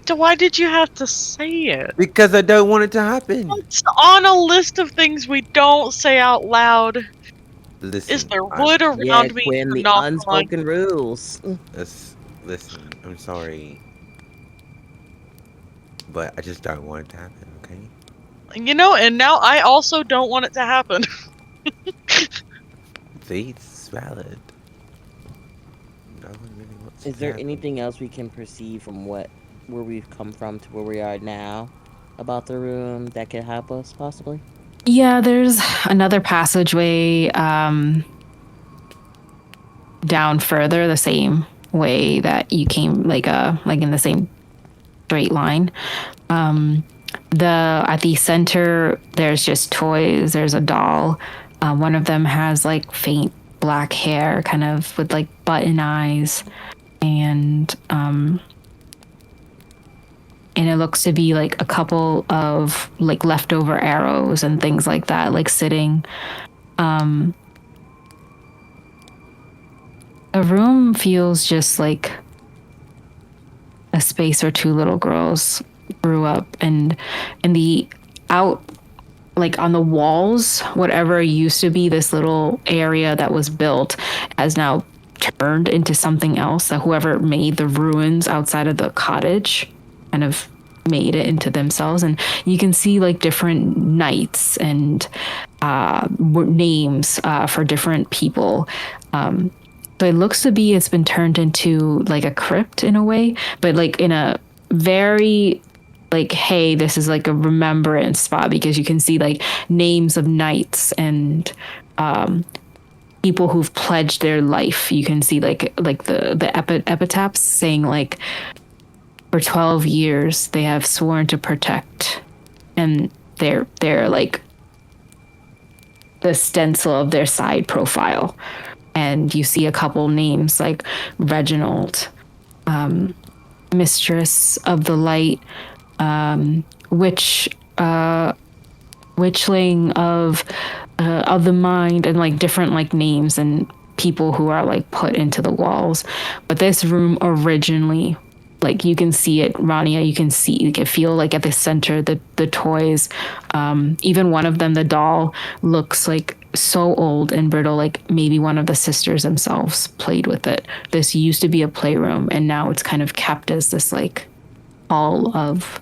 Why did you have to say it? Because I don't want it to happen. It's on a list of things we don't say out loud. Listen, Is there wood Yeah, around me Quinn, for the not falling? unspoken rules. listen, I'm sorry. But I just don't want it to happen, okay? And now I also don't want it to happen. See, it's valid. No one really wants it Is to there happen. anything else we can perceive from where we've come from to where we are now about the room that could help us, possibly? Yeah, there's another passageway down further, the same way that you came, like in the same straight line. At the center, there's just toys. There's a doll. One of them has like faint black hair, kind of with like button eyes, and it looks to be like a couple of like leftover arrows and things like that, like sitting. The room feels just like a space where two little girls grew up, and the out, like on the walls, whatever used to be this little area that was built has now turned into something else. That whoever made the ruins outside of the cottage kind of made it into themselves. And you can see like different knights and names for different people. So it looks to be it's been turned into like a crypt in a way, but like in a very like, hey, this is like a remembrance spot, because you can see like names of knights and people who've pledged their life. You can see like the epitaphs saying like, for 12 years they have sworn to protect, and they're like the stencil of their side profile. And you see a couple names like Reginald, Mistress of the Light, Witchling of the Mind, and like different like names and people who are like put into the walls. But this room originally, like you can see it, Rania, you can feel like at the center, the toys, even one of them, the doll, looks like so old and brittle, like maybe one of the sisters themselves played with it. This used to be a playroom, and now it's kind of kept as this like hall of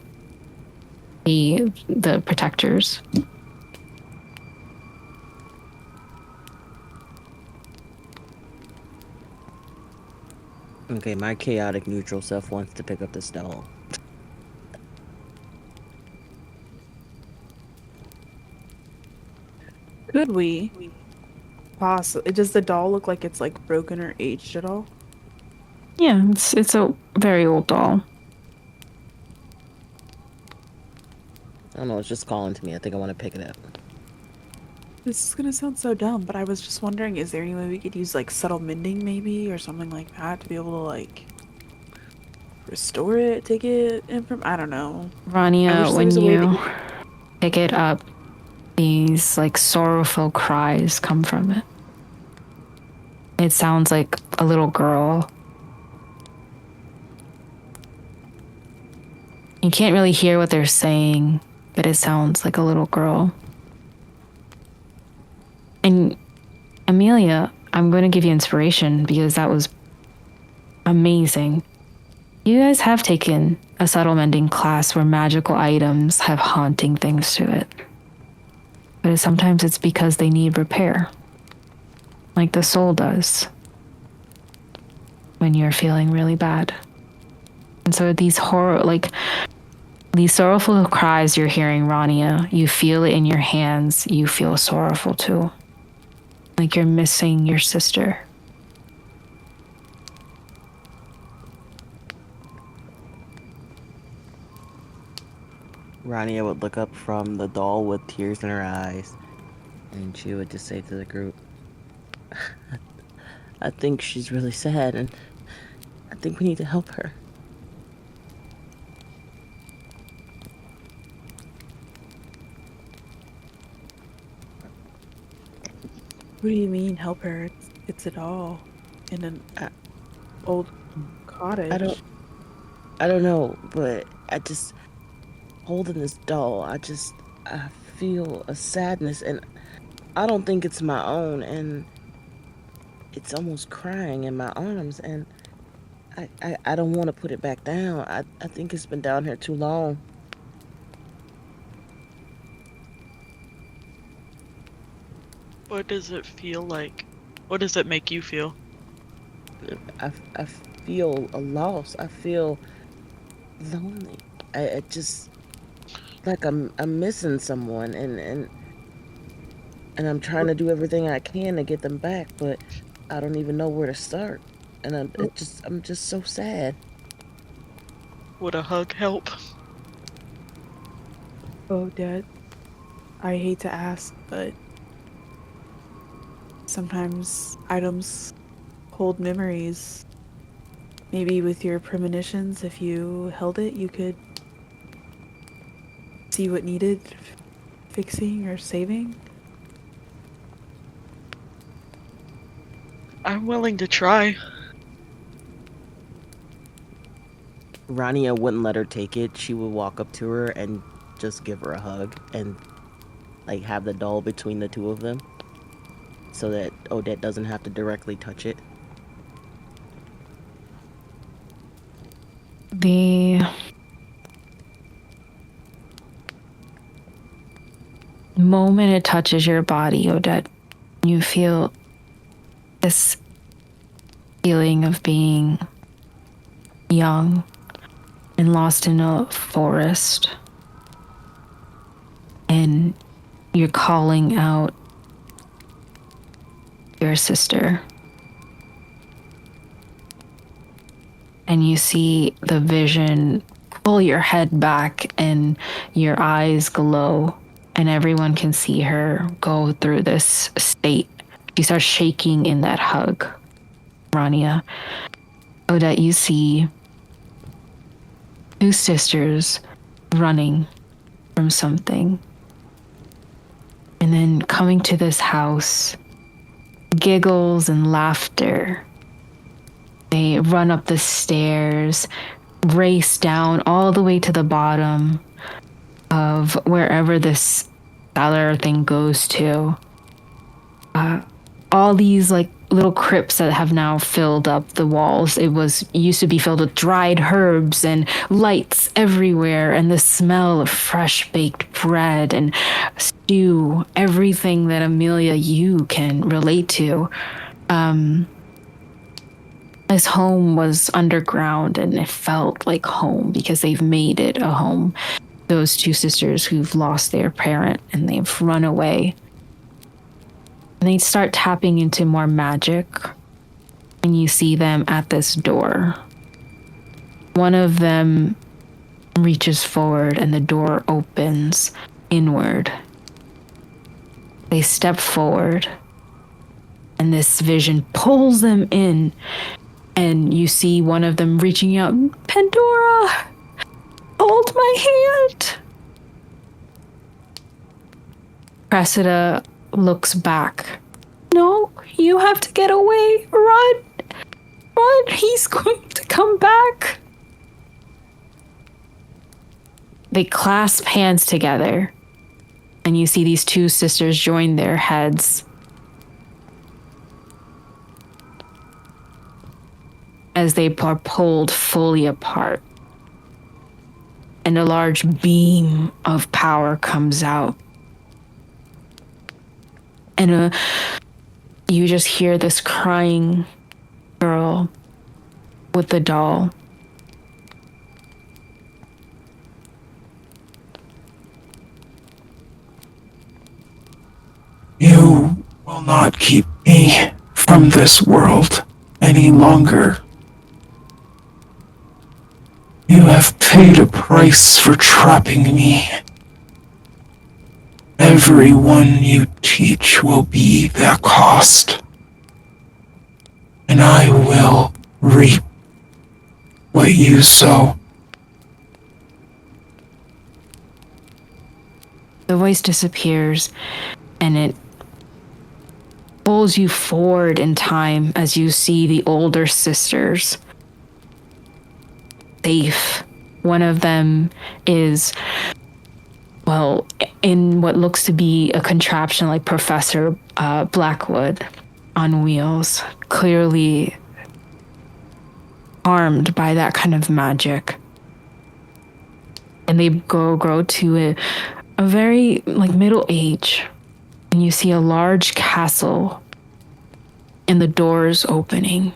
the protectors. Okay, my chaotic neutral self wants to pick up this doll. Could we possibly? Does the doll look like it's like broken or aged at all? Yeah, it's a very old doll. I don't know, it's just calling to me. I think I want to pick it up. This is gonna sound so dumb, but I was just wondering, is there any way we could use like subtle mending maybe, or something like that, to be able to like restore it, take it in from, I don't know. Rania, when you pick it up, these like sorrowful cries come from it. It sounds like a little girl. You can't really hear what they're saying, but it sounds like a little girl. And Amelia, I'm going to give you inspiration, because that was amazing. You guys have taken a subtle mending class where magical items have haunting things to it. But sometimes it's because they need repair. Like the soul does when you're feeling really bad. And so these sorrowful cries you're hearing, Rania, you feel it in your hands. You feel sorrowful too. Like you're missing your sister. Rania would look up from the doll with tears in her eyes, and she would just say to the group, I think she's really sad, and I think we need to help her. What do you mean, help her? It's a doll in an old cottage. I don't know, but I just holding this doll. I feel a sadness, and I don't think it's my own, and it's almost crying in my arms, and I don't want to put it back down. I think it's been down here too long. What does it feel like? What does it make you feel? I feel a loss. I feel lonely. I just like I'm missing someone, and I'm trying to do everything I can to get them back, but I don't even know where to start. And I'm just so sad. Would a hug help? Oh, Dad, I hate to ask, but sometimes items hold memories. Maybe with your premonitions, if you held it, you could see what needed fixing or saving. I'm willing to try. Rania wouldn't let her take it. She would walk up to her and just give her a hug and like have the doll between the two of them so that Odette doesn't have to directly touch it. The moment it touches your body, Odette, you feel this feeling of being young and lost in a forest. And you're calling out your sister. And you see the vision pull your head back and your eyes glow, and everyone can see her go through this state. She starts shaking in that hug. Rania, Odette, you see two sisters running from something. And then coming to this house, giggles and laughter. They run up the stairs, race down all the way to the bottom of wherever this cellar thing goes to. All these like little crypts that have now filled up the walls. It used to be filled with dried herbs and lights everywhere, and the smell of fresh baked bread and stew, everything that Amelia you can relate to. This home was underground, and it felt like home because they've made it a home. Those two sisters who've lost their parent and they've run away. And they start tapping into more magic, and you see them at this door. One of them reaches forward and the door opens inward. They step forward, and this vision pulls them in, and you see one of them reaching out, Pandora, hold my hand. Cressida looks back. No, you have to get away. Run. Run. He's going to come back. They clasp hands together, and you see these two sisters join their heads as they are pulled fully apart. And a large beam of power comes out. And you just hear this crying girl with the doll. You will not keep me from this world any longer. You have paid a price for trapping me. Everyone you teach will be their cost, and I will reap what you sow. The voice disappears, and it pulls you forward in time as you see the older sisters safe. One of them is, well, in what looks to be a contraption like Professor Blackwood on wheels, clearly harmed by that kind of magic. And they grow to a very like middle age, and you see a large castle and the doors opening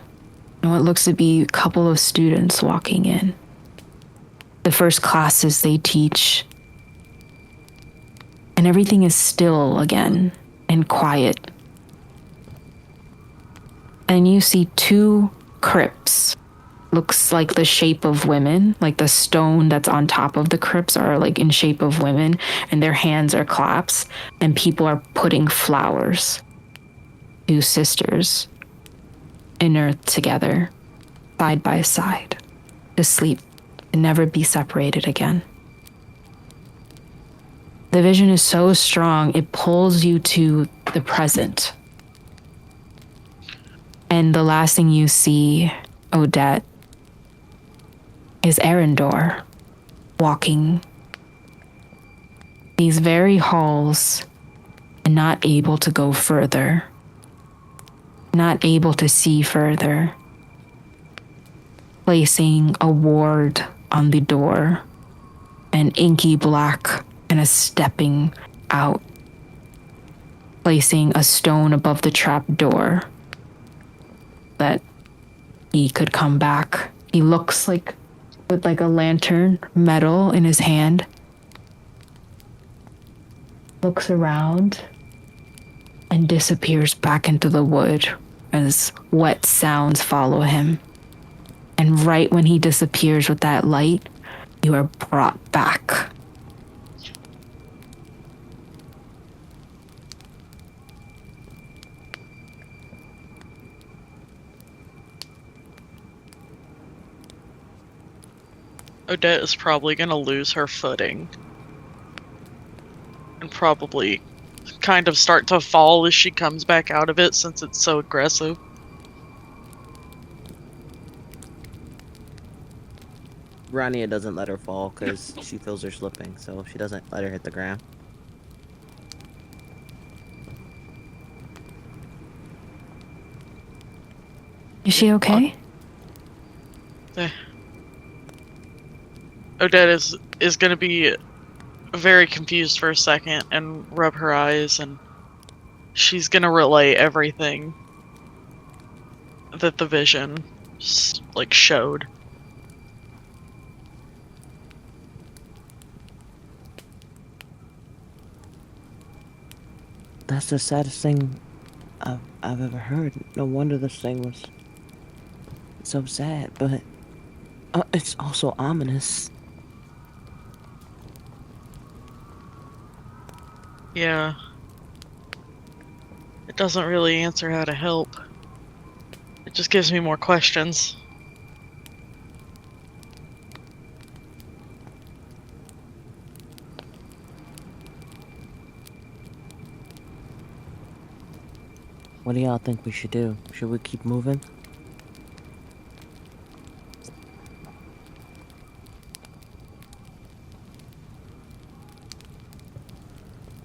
and what looks to be a couple of students walking in. The first classes they teach, and everything is still again and quiet. And you see two crypts. Looks like the shape of women, like the stone that's on top of the crypts are like in shape of women, and their hands are clasped, and people are putting flowers. Two sisters inert together, side by side, to sleep and never be separated again. The vision is so strong, it pulls you to the present. And the last thing you see, Odette, is Arendor walking these very halls and not able to go further, not able to see further, placing a ward on the door, an inky black and a stepping out, placing a stone above the trap door that he could come back. He looks like with like a lantern metal in his hand, looks around and disappears back into the wood as wet sounds follow him. And right when he disappears with that light, you are brought back. Odette is probably going to lose her footing. And probably kind of start to fall as she comes back out of it since it's so aggressive. Rania doesn't let her fall because she feels her slipping, so she doesn't let her hit the ground. Is she okay? Odette is going to be very confused for a second and rub her eyes, and she's going to relay everything that the vision like showed. That's the saddest thing I've ever heard. No wonder this thing was so sad, but it's also ominous. Yeah. It doesn't really answer how to help. It just gives me more questions. What do y'all think we should do? Should we keep moving?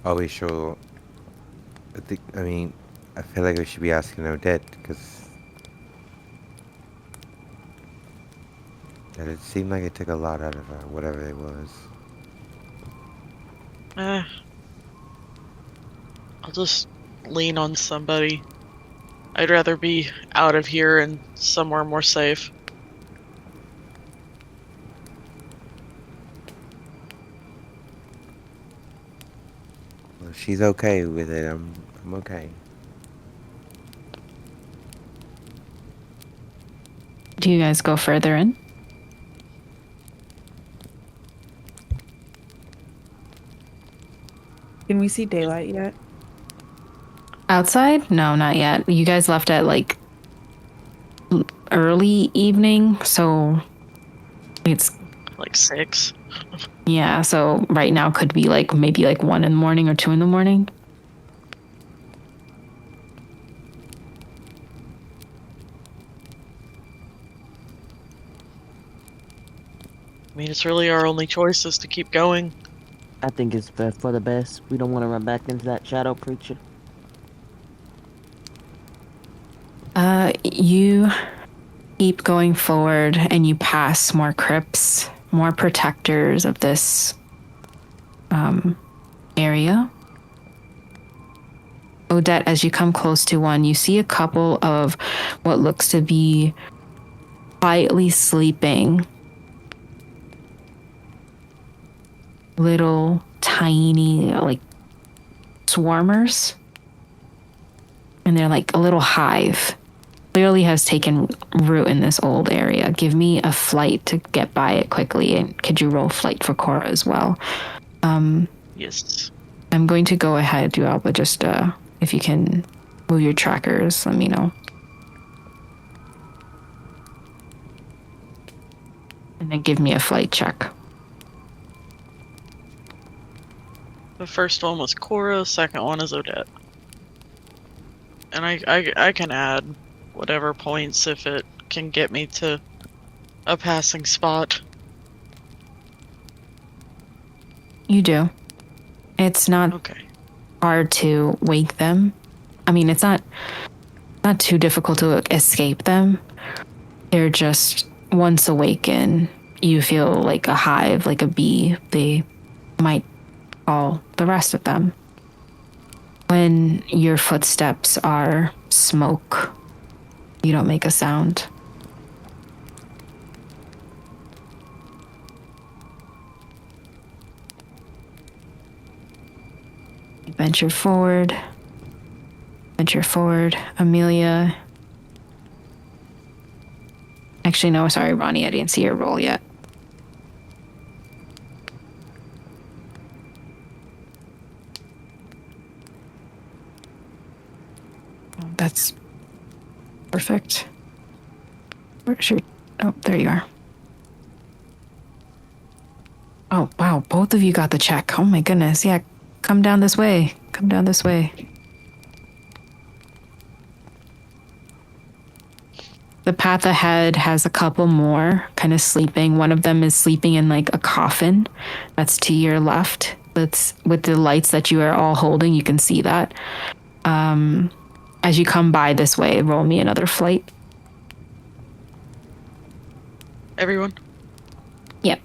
Are we sure? I feel like we should be asking Odette, because it seemed like it took a lot out of her, whatever it was. I'll just lean on somebody. I'd rather be out of here and somewhere more safe. Well, if she's okay with it, I'm okay. Do you guys go further in? Can we see daylight yet? Outside? No, not yet. You guys left at like early evening, so it's Like 6. yeah, so right now could be like maybe like 1 in the morning or 2 in the morning. I mean, it's really our only choice is to keep going. I think it's for the best. We don't want to run back into that shadow creature. You keep going forward and you pass more crypts, more protectors of this area. Odette, as you come close to one, you see a couple of what looks to be quietly sleeping little tiny like swarmers, and they're like a little hive. Clearly has taken root in this old area. Give me a flight to get by it quickly, and could you roll flight for Cora as well? Yes. I'm going to go ahead, Dual, but just if you can move your trackers, let me know. And then give me a flight check. The first one was Cora, second one is Odette. And I can add whatever points if it can get me to a passing spot. You do. It's not Okay. hard to wake them. I mean, it's not too difficult to escape them. They're just, once awakened, you feel like a hive, like a bee. They might call the rest of them. When your footsteps are smoke, you don't make a sound. You venture forward. Amelia. Actually, no, sorry, Ronnie, I didn't see your roll yet. Oh, that's perfect. Where's your... Oh, there you are. Oh, wow, both of you got the check. Oh my goodness, yeah, come down this way. Come down this way. The path ahead has a couple more kind of sleeping. One of them is sleeping in like a coffin that's to your left. That's with the lights that you are all holding. You can see that. As you come by this way, roll me another flight. Everyone? Yep.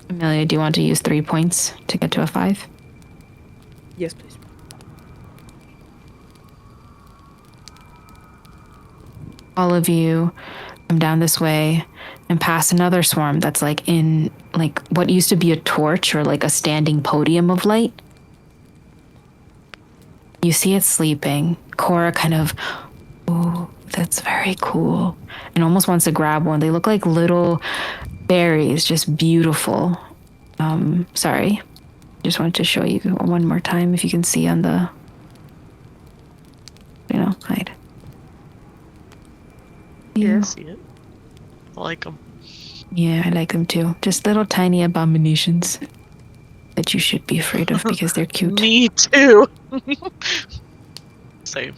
Amelia, do you want to use 3 points to get to a 5? Yes, please. All of you come down this way and pass another swarm that's like in like what used to be a torch or like a standing podium of light. You see it sleeping. Cora kind of, oh, that's very cool, and almost wants to grab one. They look like little berries, just beautiful. Sorry. Just wanted to show you one more time if you can see on the, hide. Yeah, I see it. I like them. Yeah, I like them too. Just little tiny abominations that you should be afraid of because they're cute. Me too. Same.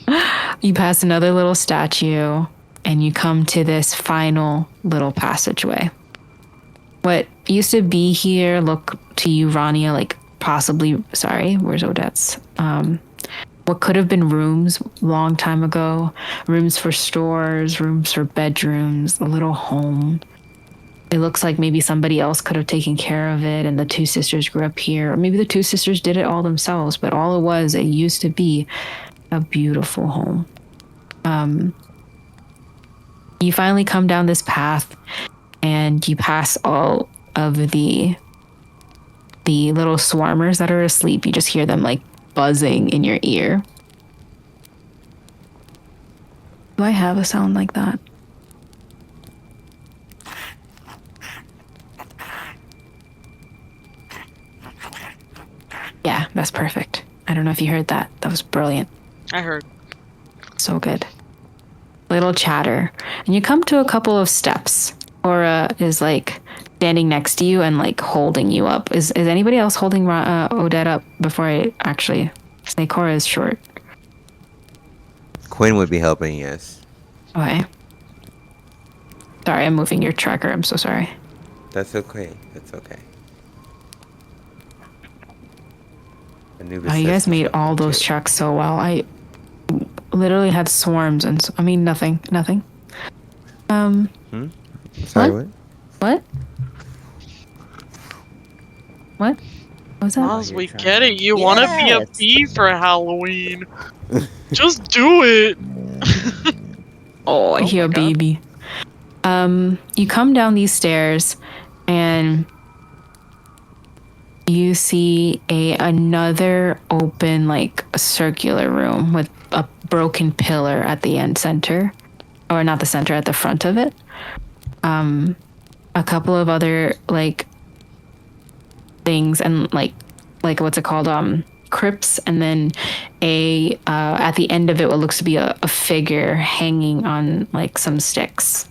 You pass another little statue and you come to this final little passageway. What used to be here, look to you, Rania, like possibly, sorry, where's Odette's? What could have been rooms long time ago. Rooms for stores, rooms for bedrooms, a little home. It looks like maybe somebody else could have taken care of it and the two sisters grew up here. Or maybe the two sisters did it all themselves, but all it used to be a beautiful home. You finally come down this path and you pass all of the little swarmers that are asleep. You just hear them like buzzing in your ear. Do I have a sound like that? Yeah, that's perfect. I don't know if you heard that. That was brilliant. I heard. So good. Little chatter. And you come to a couple of steps. Aura is like standing next to you and like holding you up. Is anybody else holding Odette up before I actually Say Cora is short. Quinn would be helping, yes. Okay. Sorry, I'm moving your tracker. I'm so sorry. That's okay. That's okay. Anubis Oh, you says guys some made stuff all in those chat. checks so well. I literally had swarms and I mean nothing. Sorry, what? What? What was that? Miles, we get it. You want to be a Yes. bee for Halloween. Just do it. Oh, I hear a my God. baby. You come down these stairs and you see another open, like, circular room with a broken pillar at the end center. Or not the center, at the front of it. A couple of other, like, things and, like what's it called? Crypts, and then at the end of it, what looks to be a figure hanging on, like, some sticks.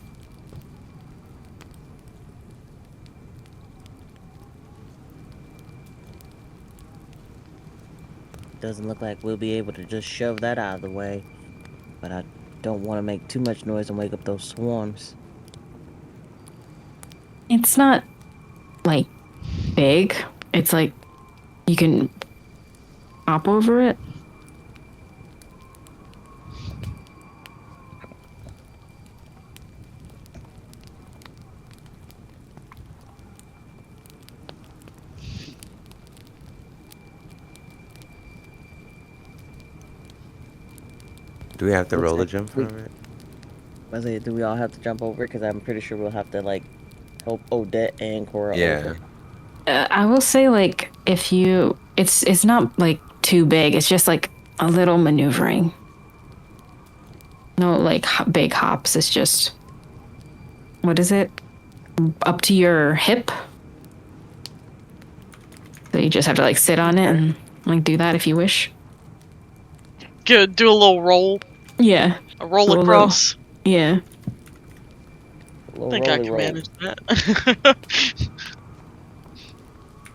Doesn't look like we'll be able to just shove that out of the way. But I don't want to make too much noise and wake up those swarms. It's not, like, big. It's like you can hop over it. Do we have to Looks roll a like jump we- from it? I say, do we all have to jump over? Because I'm pretty sure we'll have to, like, help Odette and Cora Yeah. over. I will say, like, if you, it's not, like, too big. It's just, like, a little maneuvering. No, like, big hops. It's just, what is it? Up to your hip. So you just have to, like, sit on it and, like, do that if you wish. Do a little roll. Yeah. A roll Do a little- across. Yeah. Little I think I rolly can roll. manage that.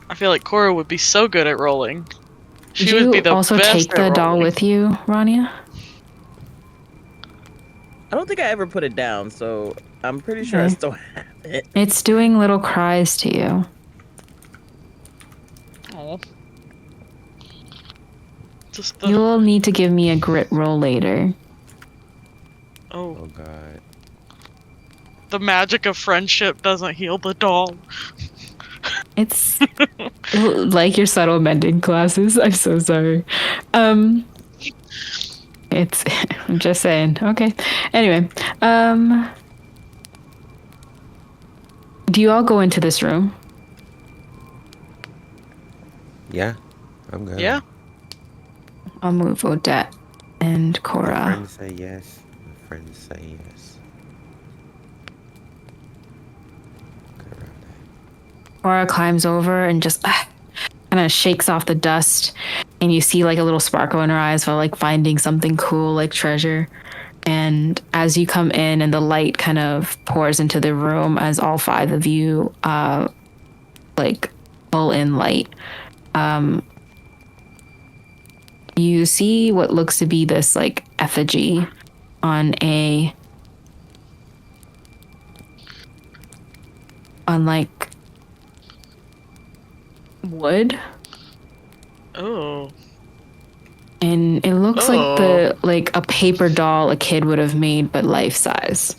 I feel like Cora would be so good at rolling. She Did would you be the also best take at the doll rolling. with you, Rania? I don't think I ever put it down, so I'm pretty sure I Okay. still have it. It's doing little cries to you. Aw. Just the You'll need to give me a grit roll later. Oh oh, god. the magic of friendship doesn't heal the doll. It's like your subtle mending classes. I'm so sorry. It's I'm just saying. Okay. Anyway, do you all go into this room? Yeah, I'm good. Yeah. I'll move Odette and My Cora. friends say yes. My friends say yes. Good around that. Cora climbs over and just kind of shakes off the dust, and you see, like, a little sparkle in her eyes while, like, finding something cool, like treasure. And as you come in and the light kind of pours into the room as all five of you like pull in light, you see what looks to be this, like, effigy on like wood. Oh. And it looks like a paper doll a kid would have made, but life size.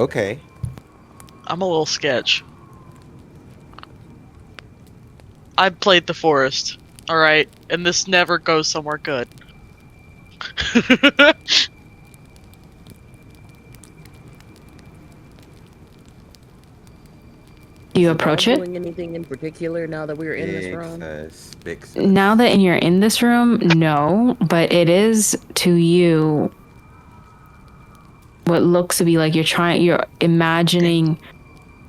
Okay. I'm a little sketch. I played the forest, alright? And this never goes somewhere good. Do you approach it? Doing anything in particular now that we're in this room? Big Now that you're in this room, no, but it is to you what looks to be like you're imagining.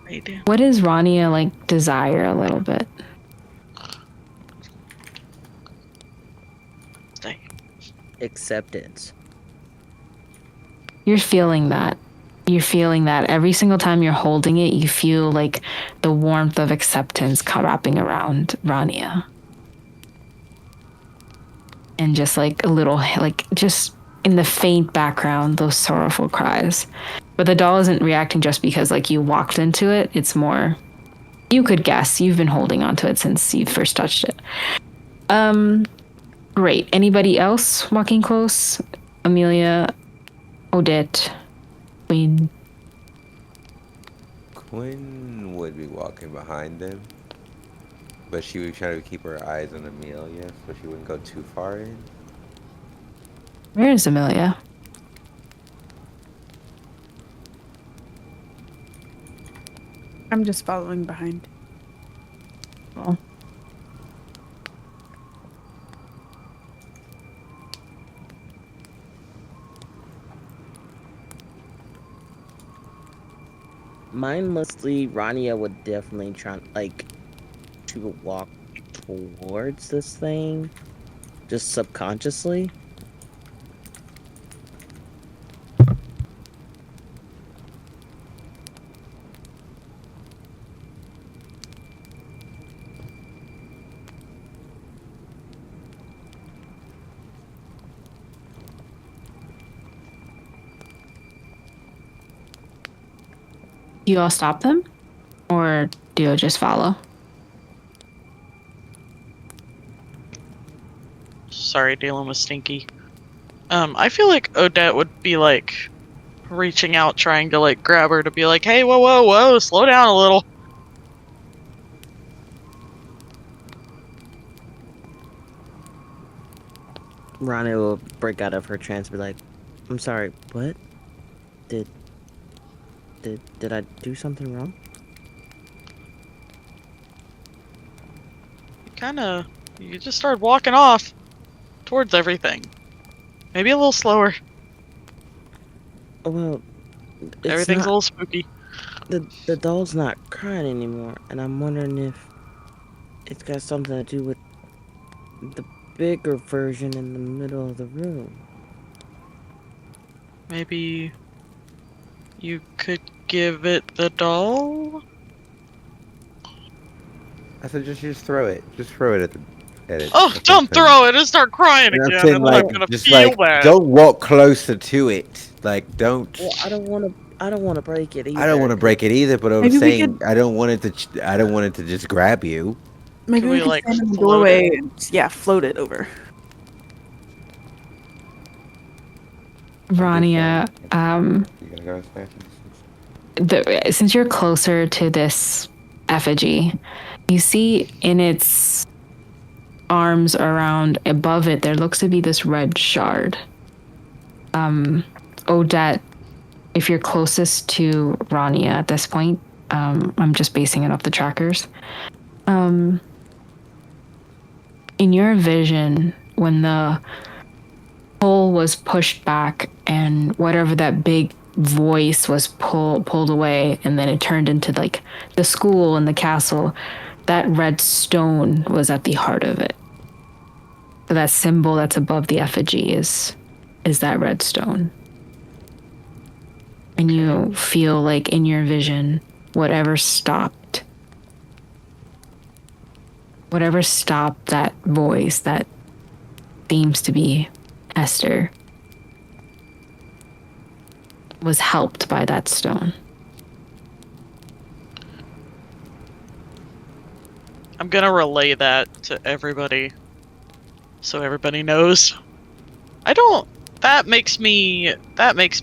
Idea. What does Rania, like, desire a little bit? Stay. Acceptance. You're feeling that. You're feeling that every single time you're holding it, you feel like the warmth of acceptance wrapping around Rania. and just like a little, like just in the faint background, those sorrowful cries. But the doll isn't reacting just because like you walked into it. It's more, you could guess. You've been holding onto it since you first touched it. Great. Anybody else walking close? Amelia, Odette, Queen. Quinn would be walking behind them, but she would try to keep her eyes on Amelia so she wouldn't go too far in. Where is Amelia? I'm just following behind. Oh. Mindlessly, Rania would definitely try, like, to walk towards this thing, just subconsciously. Do you all stop them? Or do you just follow? Sorry, dealing with Stinky. I feel like Odette would be like reaching out, trying to like grab her to be like, hey, whoa, whoa, whoa, slow down a little. Rania will break out of her trance and be like, I'm sorry, what? Did I do something wrong? You just started walking off towards everything. Maybe a little slower. Well, Everything's a little spooky. The doll's not crying anymore, and I'm wondering if it's got something to do with the bigger version in the middle of the room. Maybe you could give it the doll? I said just throw it. Just throw it at it. Oh, don't throw it and start crying And I'm again. saying, I'm like, not gonna just feel like, bad. don't walk closer to it. Like, don't. Well, I don't want to break it either. I don't want to break it either, but I'm Maybe we saying could- I don't want it to just grab you. Maybe Can we we, could like, stand in the float doorway and float it over. Rania, You gonna go as fast as- since you're closer to this effigy, you see in its arms around above it, there looks to be this red shard. Odette, if you're closest to Rania at this point, I'm just basing it off the trackers. In your vision, when the pole was pushed back and whatever that big voice was pulled away, and then it turned into like the school and the castle, that red stone was at the heart of it. So that symbol that's above the effigy is that red stone. And you feel like in your vision, whatever stopped that voice that seems to be Esther was helped by that stone. I'm gonna relay that to everybody, so everybody knows. That makes me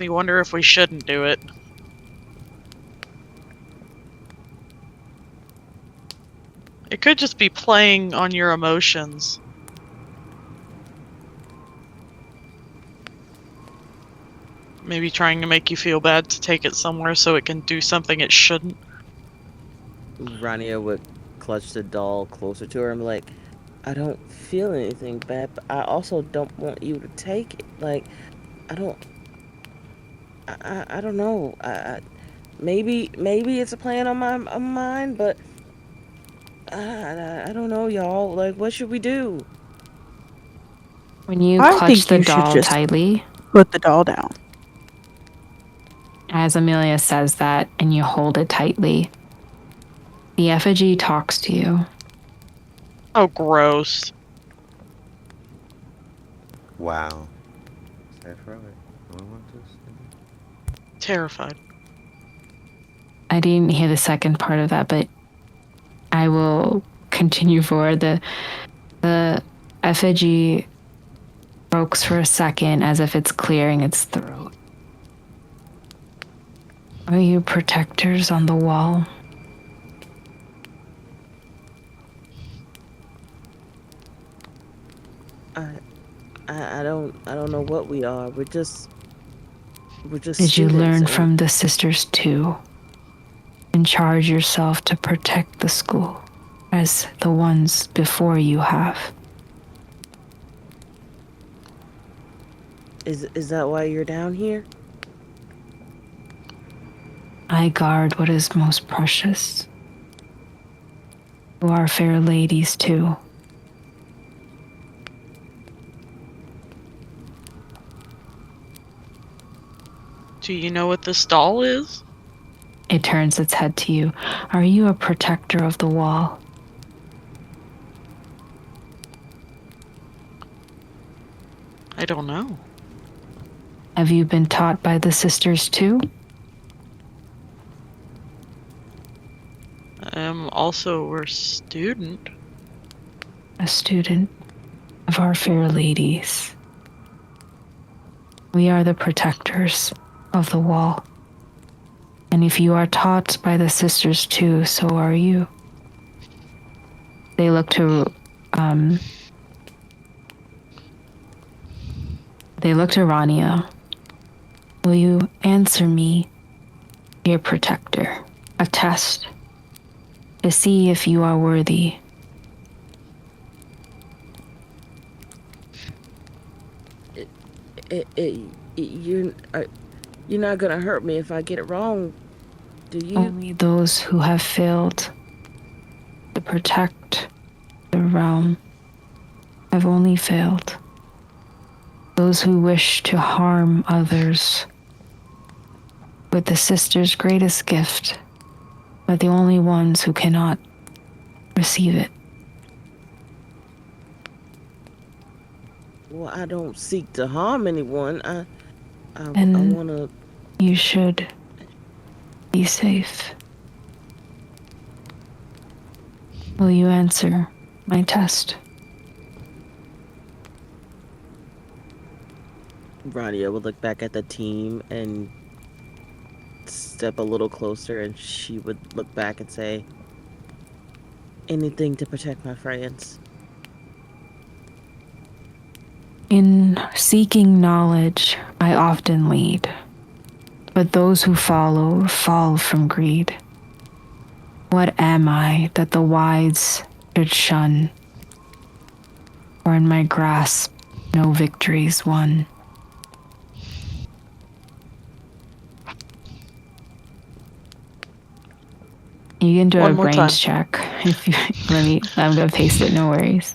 wonder if we shouldn't do it. It could just be playing on your emotions. Maybe trying to make you feel bad to take it somewhere so it can do something it shouldn't. Rania would clutch the doll closer to her and be like, I don't feel anything bad, but I also don't want you to take it. Like, I don't know. Maybe it's a plan on my mind, but I don't know, y'all. Like, what should we do? When you I clutch think the you should doll just tightly, put the doll down. as Amelia says that, and you hold it tightly, the effigy talks to you. Oh, gross. Wow. That's right. I want this. Terrified. I didn't hear the second part of that, but I will continue forward. The effigy croaks for a second as if it's clearing its throat. Are you protectors on the wall? I don't know what we are. We're just Did you students learn and from the sisters too? And charge yourself to protect the school as the ones before you have. Is that why you're down here? I guard what is most precious. You are fair ladies too. Do you know what this doll is? It turns its head to you. Are you a protector of the wall? I don't know. Have you been taught by the sisters too? I'm also a student. A student of our fair ladies. We are the protectors of the wall. And if you are taught by the sisters too, so are you. They look to Rania. Will you answer me, dear protector, a test to see if you are worthy? You're not gonna hurt me if I get it wrong, do you? Only those who have failed to protect the realm have only failed. Those who wish to harm others with the sisters' greatest gift are the only ones who cannot receive it. Well, I don't seek to harm anyone. I And wanna. you should be safe. Will you answer my test? Rania would look back at the team and step a little closer, and she would look back and say, "Anything to protect my friends." In seeking knowledge, I often lead, but those who follow fall from greed. What am I that the wise should shun? For in my grasp, no victories won. You can do One a more brains time. check. If you, I'm gonna paste it. No worries.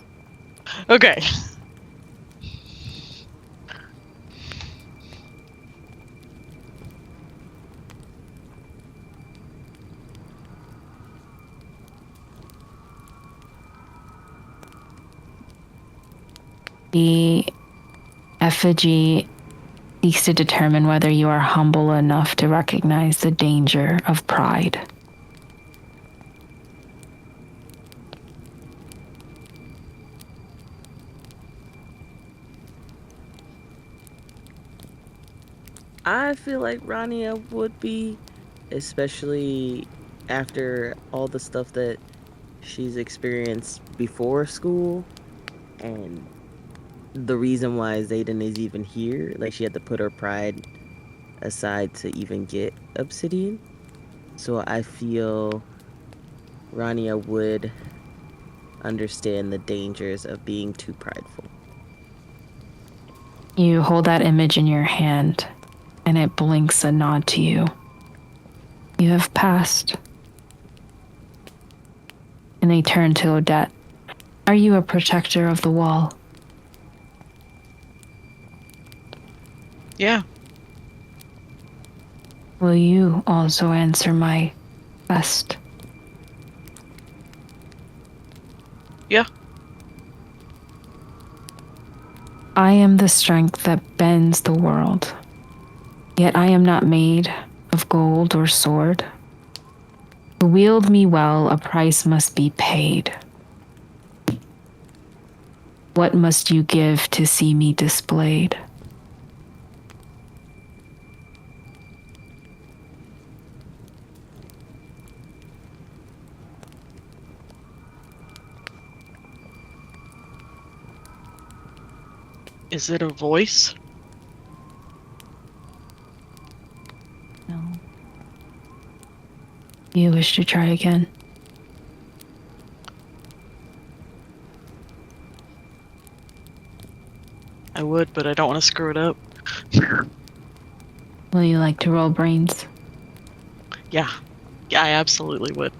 Okay. The effigy seeks to determine whether you are humble enough to recognize the danger of pride. I feel like Rania would be, especially after all the stuff that she's experienced before school, and the reason why Zayden is even here. Like, she had to put her pride aside to even get obsidian. So I feel Rania would understand the dangers of being too prideful. You hold that image in your hand, and it blinks a nod to you. You have passed. And they turn to Odette. Are you a protector of the wall? Yeah. Will you also answer my best? Yeah. I am the strength that bends the world. Yet I am not made of gold or sword. To wield me well, a price must be paid. What must you give to see me displayed? Is it a voice? No. You wish to try again? I would, but I don't want to screw it up. Will you like to roll brains? Yeah. Yeah, I absolutely would.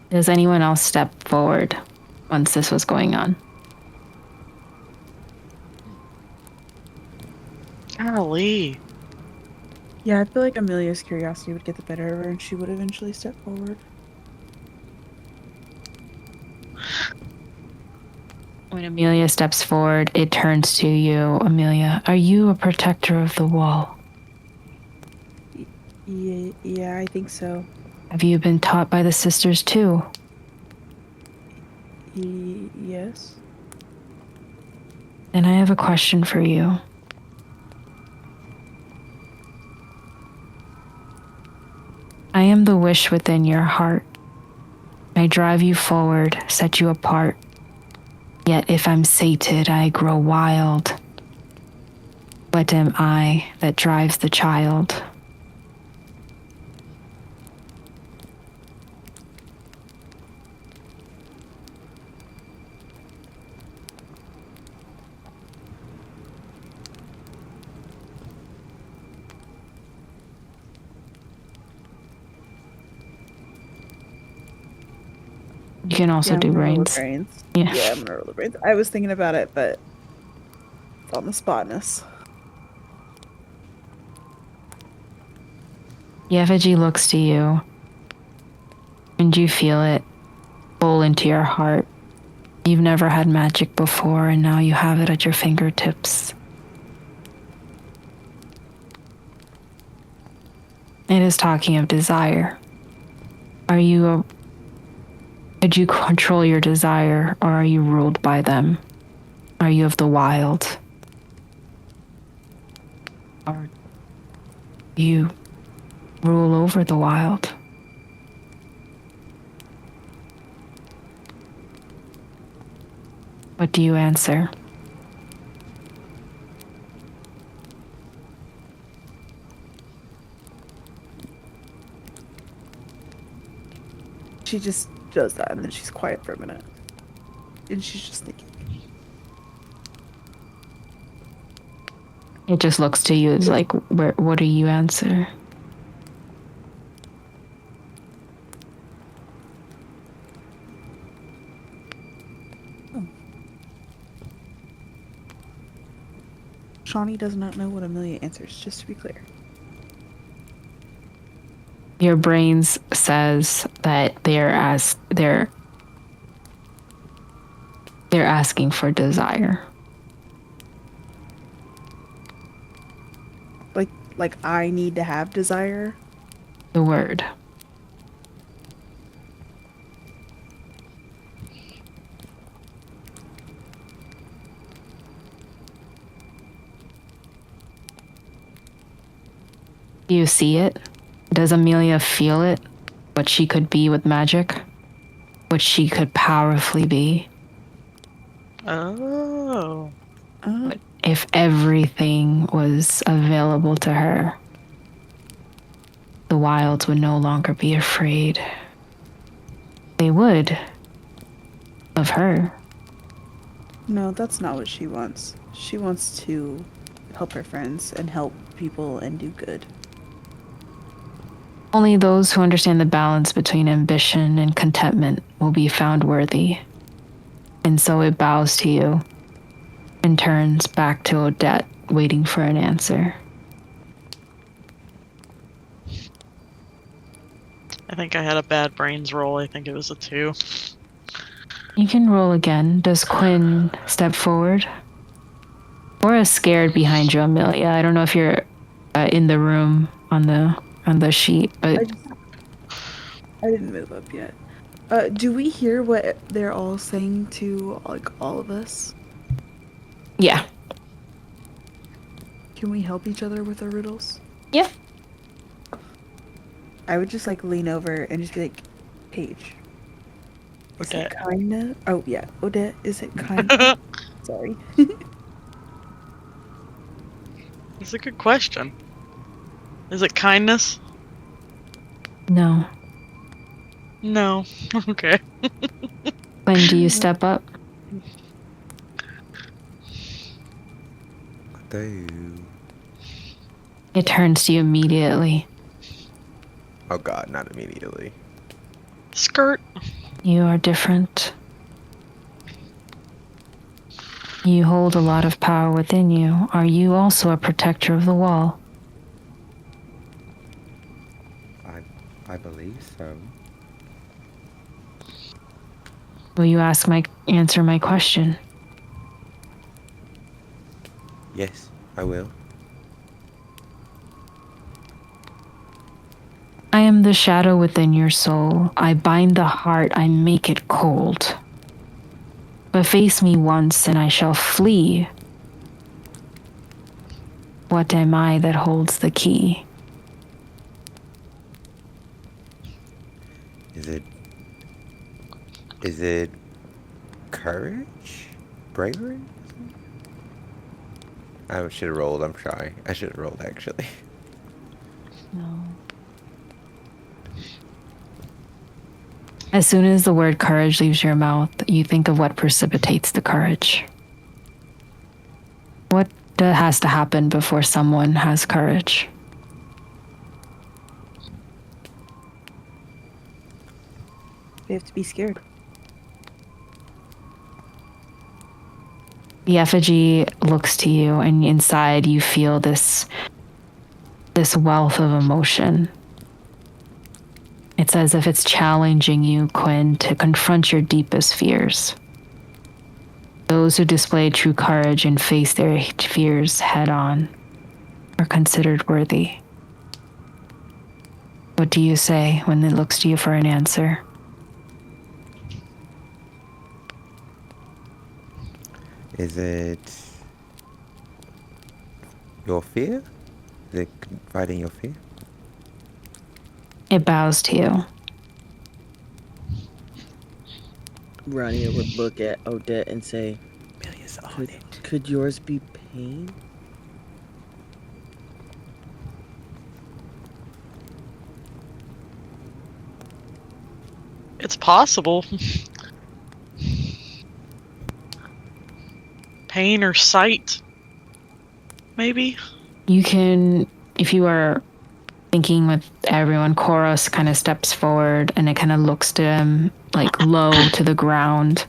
Does anyone else step forward once this was going on? Golly. Yeah, I feel like Amelia's curiosity would get the better of her and she would eventually step forward. When Amelia steps forward, it turns to you. Amelia, are you a protector of the wall? Yeah, I think so. Have you been taught by the sisters too? Yes. Then I have a question for you. I am the wish within your heart. I drive you forward, set you apart. Yet if I'm sated, I grow wild. What am I that drives the child? You can also do I'm gonna roll the brains. brains. Yeah. Yeah, I'm gonna roll the brains. I was thinking about it, but it's on the spotness. Effigy looks to you, and you feel it pull into your heart. You've never had magic before, and now you have it at your fingertips. It is talking of desire. Could you control your desire, or are you ruled by them? Are you of the wild? Or do you rule over the wild? What do you answer? She just does that and then she's quiet for a minute. And she's just thinking. It just looks to you as like, what do you answer? Shawnee does not know what Amelia answers, just to be clear. Your brains says that they're asking for desire. Like I need to have desire. The word. Do you see it? Does Amelia feel it? What she could be with magic? What she could powerfully be? Oh. But if everything was available to her, the wilds would no longer be afraid. They would. Of her. No, that's not what she wants. She wants to help her friends and help people and do good. Only those who understand the balance between ambition and contentment will be found worthy. And so it bows to you and turns back to Odette, waiting for an answer. I think I had a bad brains roll. I think it was a 2. You can roll again. Does Quinn step forward? Cora's scared behind you, Amelia. I don't know if you're in the room on the sheet, but I didn't move up yet. Do we hear what they're all saying to like all of us? yeah. Can we help each other with our riddles? Yeah. I would just like lean over and just be like, Paige. Is it Odette. kindness? Oh yeah, Odette. Is it kindness? Sorry. It's a good question. Is it kindness? No. No. Okay. When do you step up? It turns to you immediately. Oh god, not immediately. Skirt. You are different. You hold a lot of power within you. Are you also a protector of the wall? I believe so. Will you answer my question? Yes, I will. I am the shadow within your soul. I bind the heart, I make it cold. But face me once and I shall flee. What am I that holds the key? Is it courage? Bravery? I should have rolled, I'm sorry. I should have rolled actually. No. As soon as the word courage leaves your mouth, you think of what precipitates the courage. What has to happen before someone has courage? They have to be scared. The effigy looks to you, and inside you feel this wealth of emotion. It's as if it's challenging you, Quinn, to confront your deepest fears. Those who display true courage and face their fears head on are considered worthy. What do you say when it looks to you for an answer? Is it your fear? Is it fighting your fear? It bows to you. Rania would look at Odette and say, could yours be pain? It's possible. Pain or sight. Maybe. You can, if you are thinking with everyone, Chorus kind of steps forward and it kind of looks to him like low to the ground.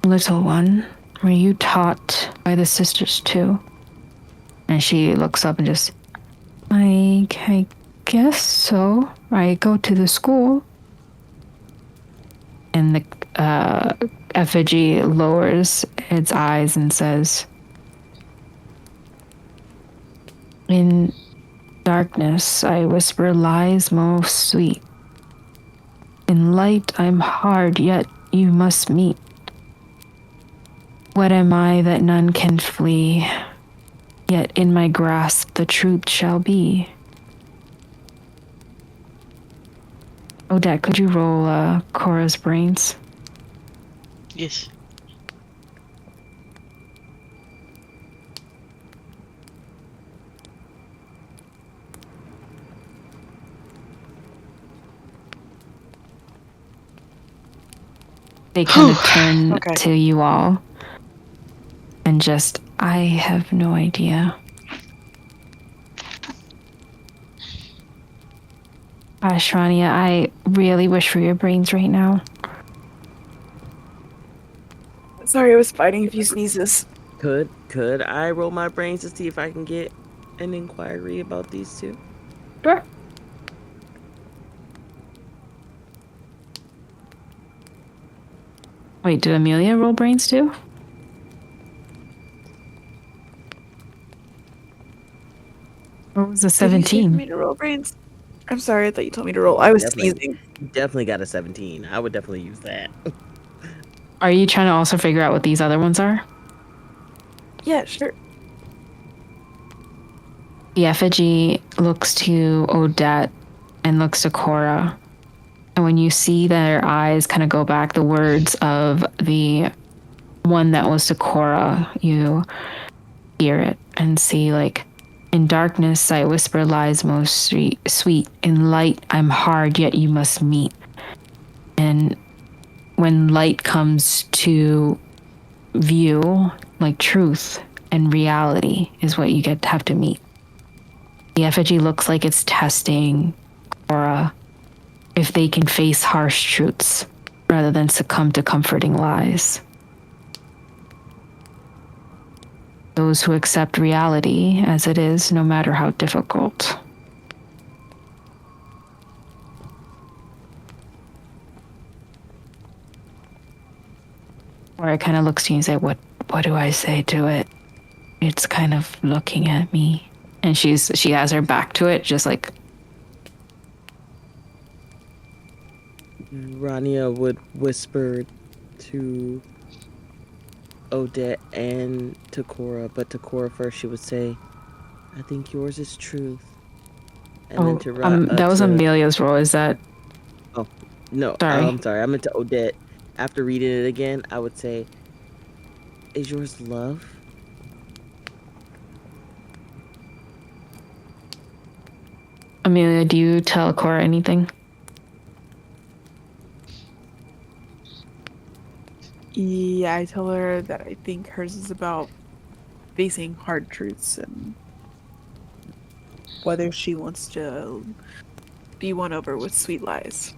Little one, were you taught by the sisters too? And she looks up and just, I guess so. I go to the school. And the effigy lowers its eyes and says, in darkness, I whisper lies most sweet. In light, I'm hard, yet you must meet. What am I that none can flee? Yet in my grasp the truth shall be. Odette, could you roll Cora's brains? Yes. They kind of turn Okay. to you all and just, I have no idea. Ashrania, I really wish for your brains right now. Sorry, I was fighting a few sneezes. Could I roll my brains to see if I can get an inquiry about these two? Sure. Wait, did Amelia roll brains too? What was the Did you say for 17? me to roll brains? I'm sorry, I thought you told me to roll. I was sneezing. Definitely got a 17. I would definitely use that. Are you trying to also figure out what these other ones are? Yeah, sure. The effigy looks to Odette and looks to Cora. And when you see their eyes kind of go back, the words of the one that was to Cora, you hear it and see, like, in darkness I whisper lies most sweet. In light I'm hard, yet you must meet. And when light comes to view, like truth and reality is what you have to meet. The effigy looks like it's testing Cora if they can face harsh truths rather than succumb to comforting lies. Those who accept reality as it is, no matter how difficult. Or it kind of looks to you and say, what do I say to it? It's kind of looking at me. And she has her back to it, just like... Rania would whisper to Odette and to Cora, but to Cora first she would say, I think yours is truth. And then to that was Amelia's role, is that... Oh, no, sorry. I'm sorry. I meant to Odette. After reading it again, I would say, is yours love? Amelia, do you tell Cora anything? Yeah, I tell her that I think hers is about facing hard truths and whether she wants to be won over with sweet lies.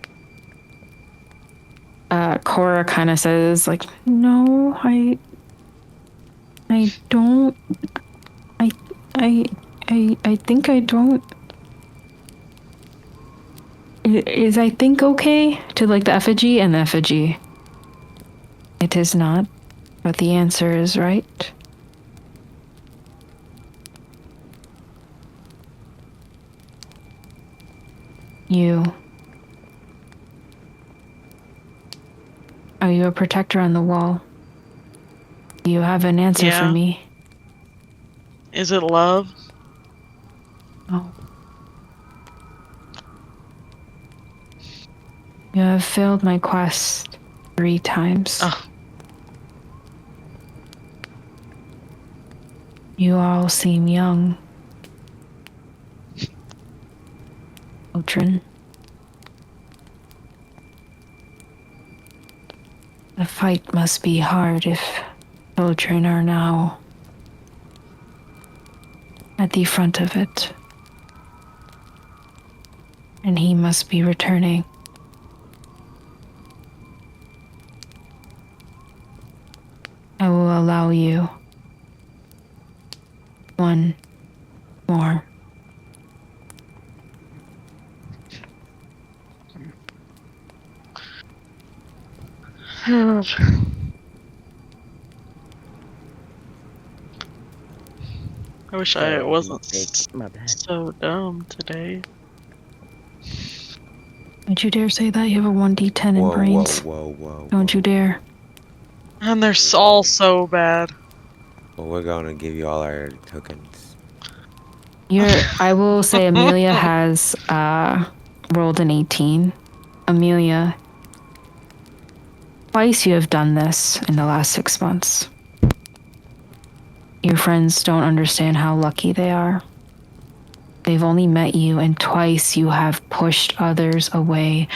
Cora kind of says, like, no, I don't. I think I don't. Is I think okay to, like, the effigy, and the effigy? It is not, but the answer is right. You. Are you a protector on the wall? Do you have an answer for me? Is it love? Oh. You have failed my quest 3 times. Oh. You all seem young. Children. The fight must be hard if children are now at the front of it. And he must be returning. I will allow you 1 more. I wish I wasn't My bad. so dumb today. Don't you dare say that. You have a 1d10 in brains. Whoa. Don't you dare. And they're all so bad. Well, we're gonna give you all our tokens. I will say Amelia has rolled an 18. Amelia, twice you have done this in the last 6 months. Your friends don't understand how lucky they are. They've only met you, and twice you have pushed others away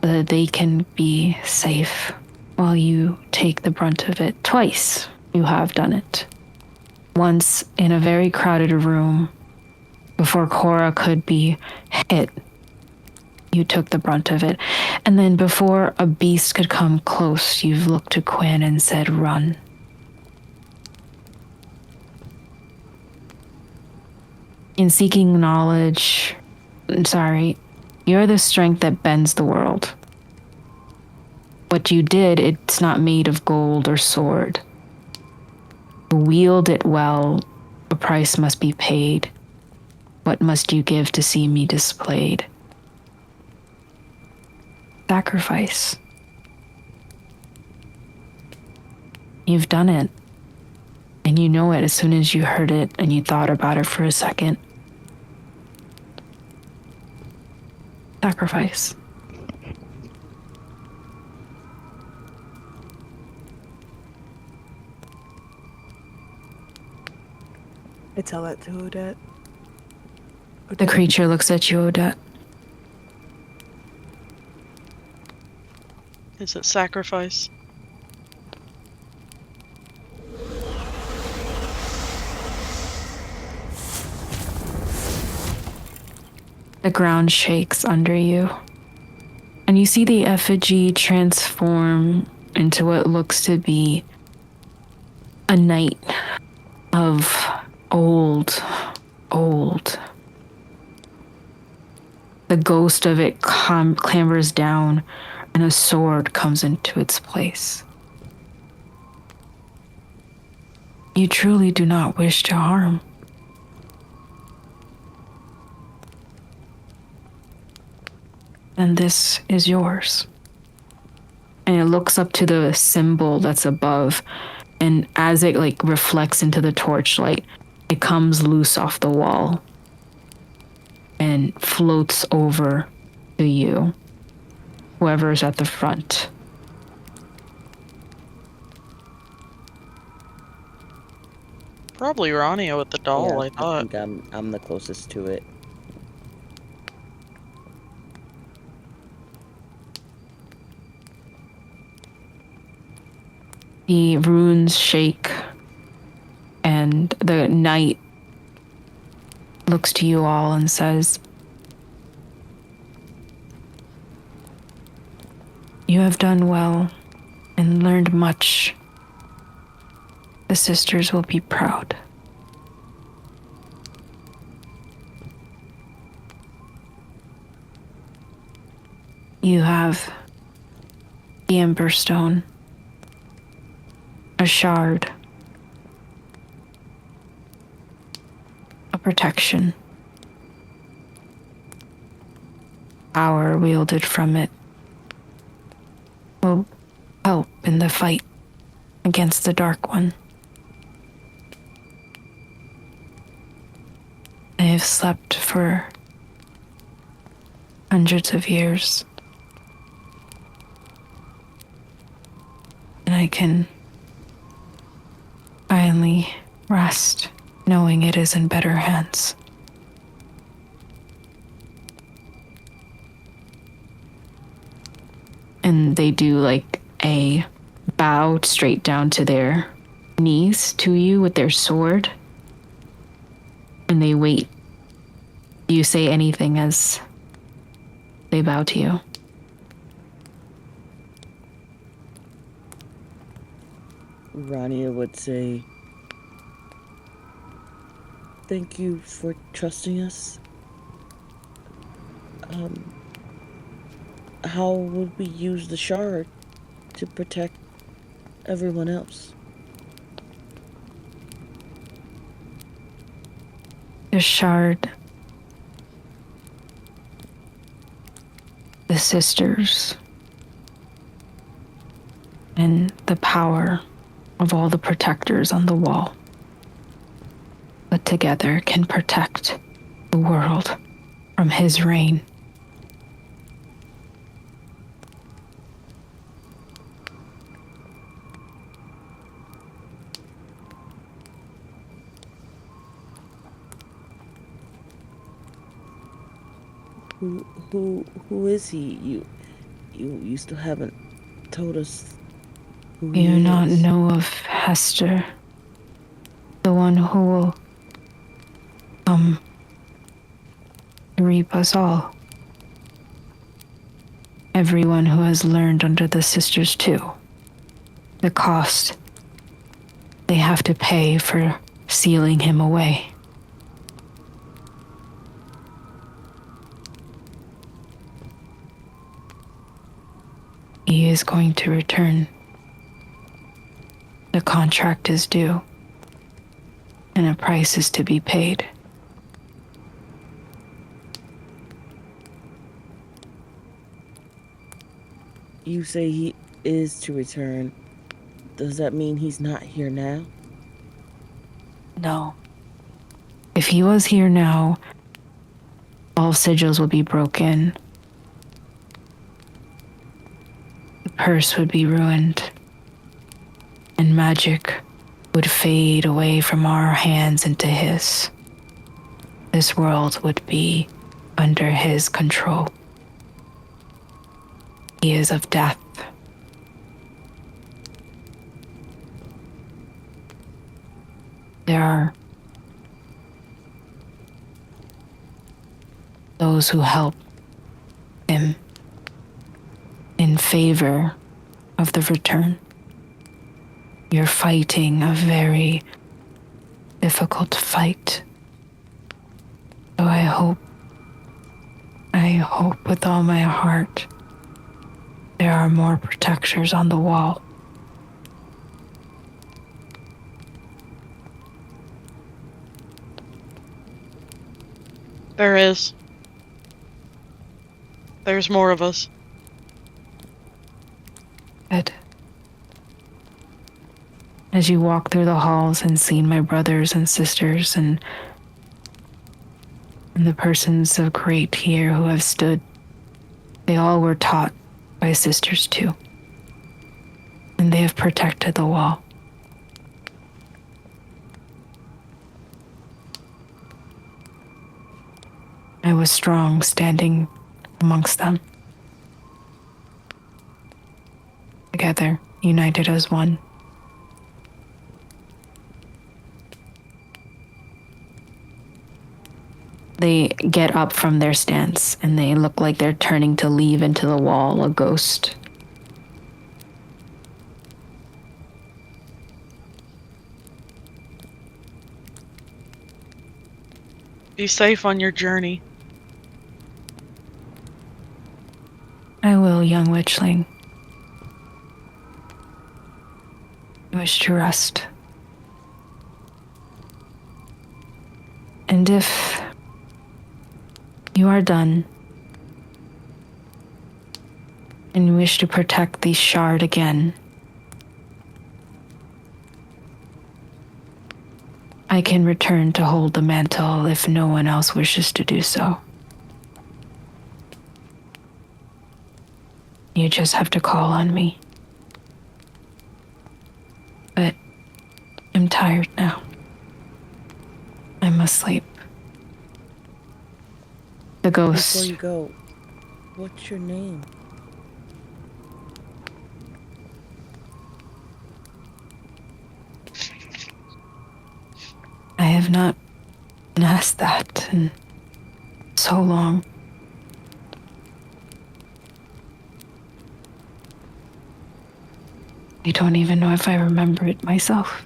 so that they can be safe while you take the brunt of it. Twice you have done it. Once in a very crowded room, before Cora could be hit, you took the brunt of it. And then before a beast could come close, you've looked to Quinn and said, run. In seeking knowledge, you're the strength that bends the world. What you did, it's not made of gold or sword. Wield it well, a price must be paid. What must you give to see me displayed? Sacrifice. You've done it. And you know it as soon as you heard it and you thought about it for a second. Sacrifice. I tell that to Odette. The creature looks at you, Odette. Is it sacrifice? The ground shakes under you, and you see the effigy transform into what looks to be a knight of old. The ghost of it clambers down, and a sword comes into its place. You truly do not wish to harm. And this is yours. And it looks up to the symbol that's above, and as it reflects into the torchlight, it comes loose off the wall and floats over to you, whoever's at the front. Probably Rania with the doll, Yeah, I thought. think I'm the closest to it. The runes shake, and the knight looks to you all and says, "You have done well and learned much. The sisters will be proud." You have the Ember Stone, a shard, a protection, power wielded from it will help in the fight against the Dark One. I have slept for hundreds of years, and I can finally rest knowing it is in better hands. And they do a bow straight down to their knees to you with their sword. And they wait. Do you say anything as they bow to you? Rania would say, "Thank you for trusting us. How would we use the shard to protect everyone else?" The shard, the sisters, and the power of all the protectors on the wall, but together can protect the world from his reign. Who is he? You still haven't told us who Do he you not is. know of Hester, the one who will come to reap us all? Everyone who has learned under the sisters too. The cost they have to pay for sealing him away. He is going to return. The contract is due, and a price is to be paid. You say he is to return. Does that mean he's not here now? No. If he was here now, all sigils would be broken. The purse would be ruined, and magic would fade away from our hands into his. This world would be under his control. He is of death. There are those who help him in favor of the return. You're fighting a very difficult fight. So I hope with all my heart there are more protectors on the wall. There is. There's more of us. Good. As you walk through the halls and see my brothers and sisters and the persons of great here who have stood, they all were taught by sisters too, and they have protected the wall. I was strong standing amongst them, together, united as one. They get up from their stance and they look like they're turning to leave into the wall, a ghost. Be safe on your journey. I will, young witchling. I wish to rest. And if you are done and you wish to protect the shard again, I can return to hold the mantle if no one else wishes to do so. You just have to call on me. But I'm tired now. I must sleep. The ghost. Before you go, what's your name? I have not been asked that in so long. I don't even know if I remember it myself.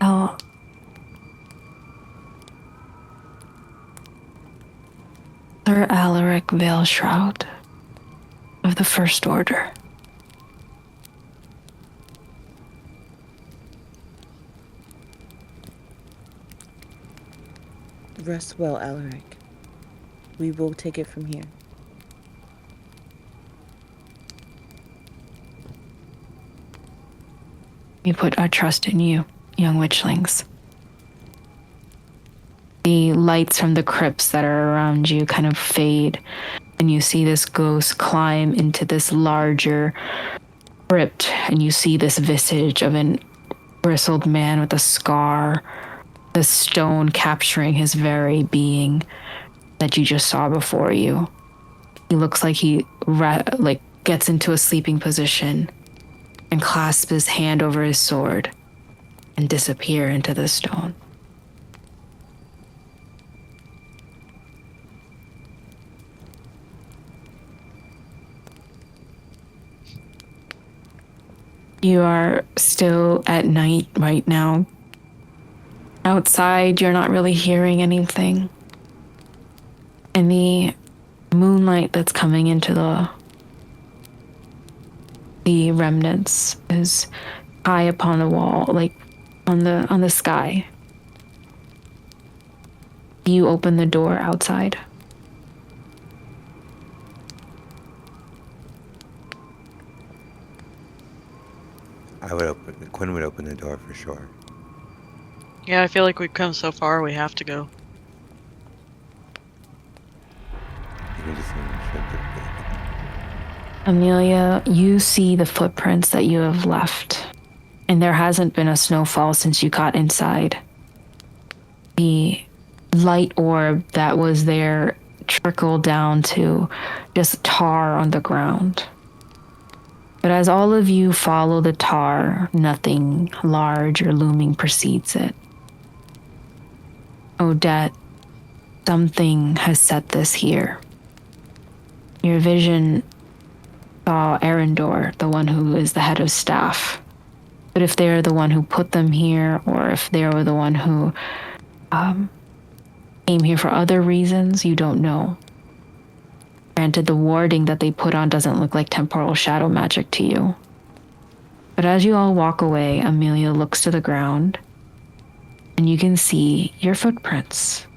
Oh. 𝘞𝘪𝘭𝑥 Veil Shroud of the First Order. Rest well, Alaric. We will take it from here. We put our trust in you, young witchlings. The lights from the crypts that are around you kind of fade, and you see this ghost climb into this larger crypt, and you see this visage of an bristled man with a scar, the stone capturing his very being that you just saw before you. He looks like he gets into a sleeping position and clasps his hand over his sword and disappear into the stone. You are still at night right now. Outside, you're not really hearing anything. And the moonlight that's coming into the remnants is high upon the wall, like on the sky. You open the door outside. Quinn would open the door for sure. Yeah, I feel like we've come so far, we have to go. You can just shut the Amelia, you see the footprints that you have left, and there hasn't been a snowfall since you got inside. The light orb that was there trickled down to just tar on the ground. But as all of you follow the tar, nothing large or looming precedes it. Odette, something has set this here. Your vision saw Arendor, the one who is the head of staff. But if they're the one who put them here, or if they were the one who came here for other reasons, you don't know. Granted, the warding that they put on doesn't look like temporal shadow magic to you. But as you all walk away, Amelia looks to the ground, and you can see your footprints.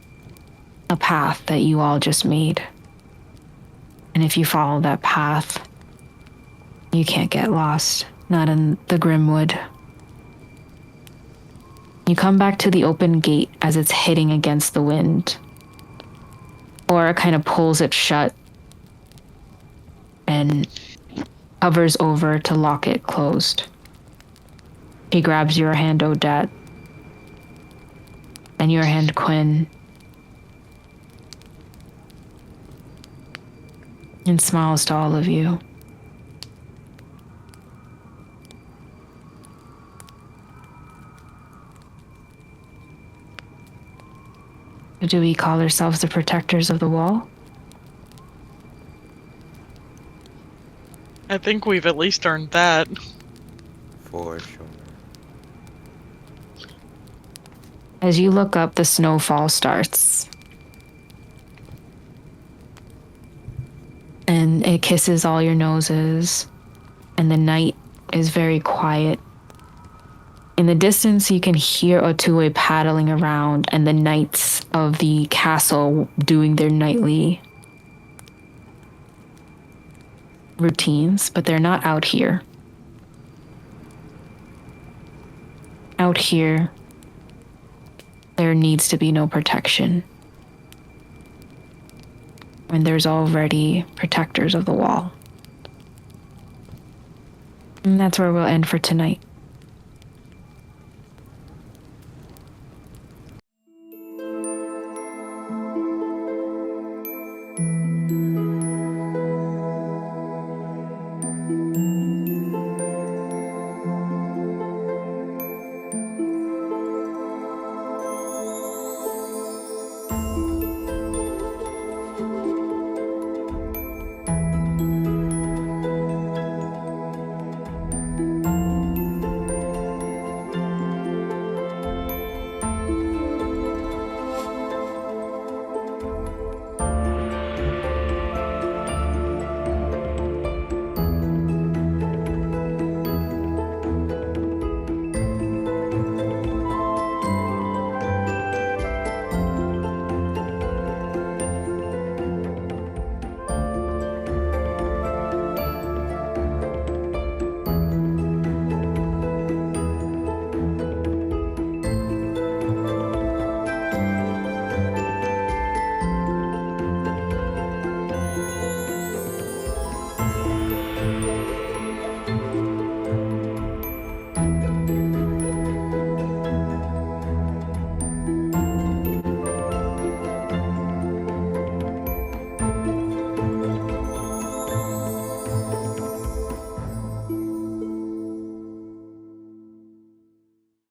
A path that you all just made. And if you follow that path, you can't get lost. Not in the Grimwood. You come back to the open gate as it's hitting against the wind. Aura kind of pulls it shut and hovers over to lock it closed. He grabs your hand, Odette, and your hand, Quinn, and smiles to all of you. Do we call ourselves the protectors of the wall? I think we've at least earned that. For sure. As you look up, the snowfall starts. And it kisses all your noses. And the night is very quiet. In the distance, you can hear 𝘞𝘀𝐿 paddling around and the knights of the castle doing their nightly routines, but they're not out here. Out here, there needs to be no protection. And there's already protectors of the wall. And that's where we'll end for tonight.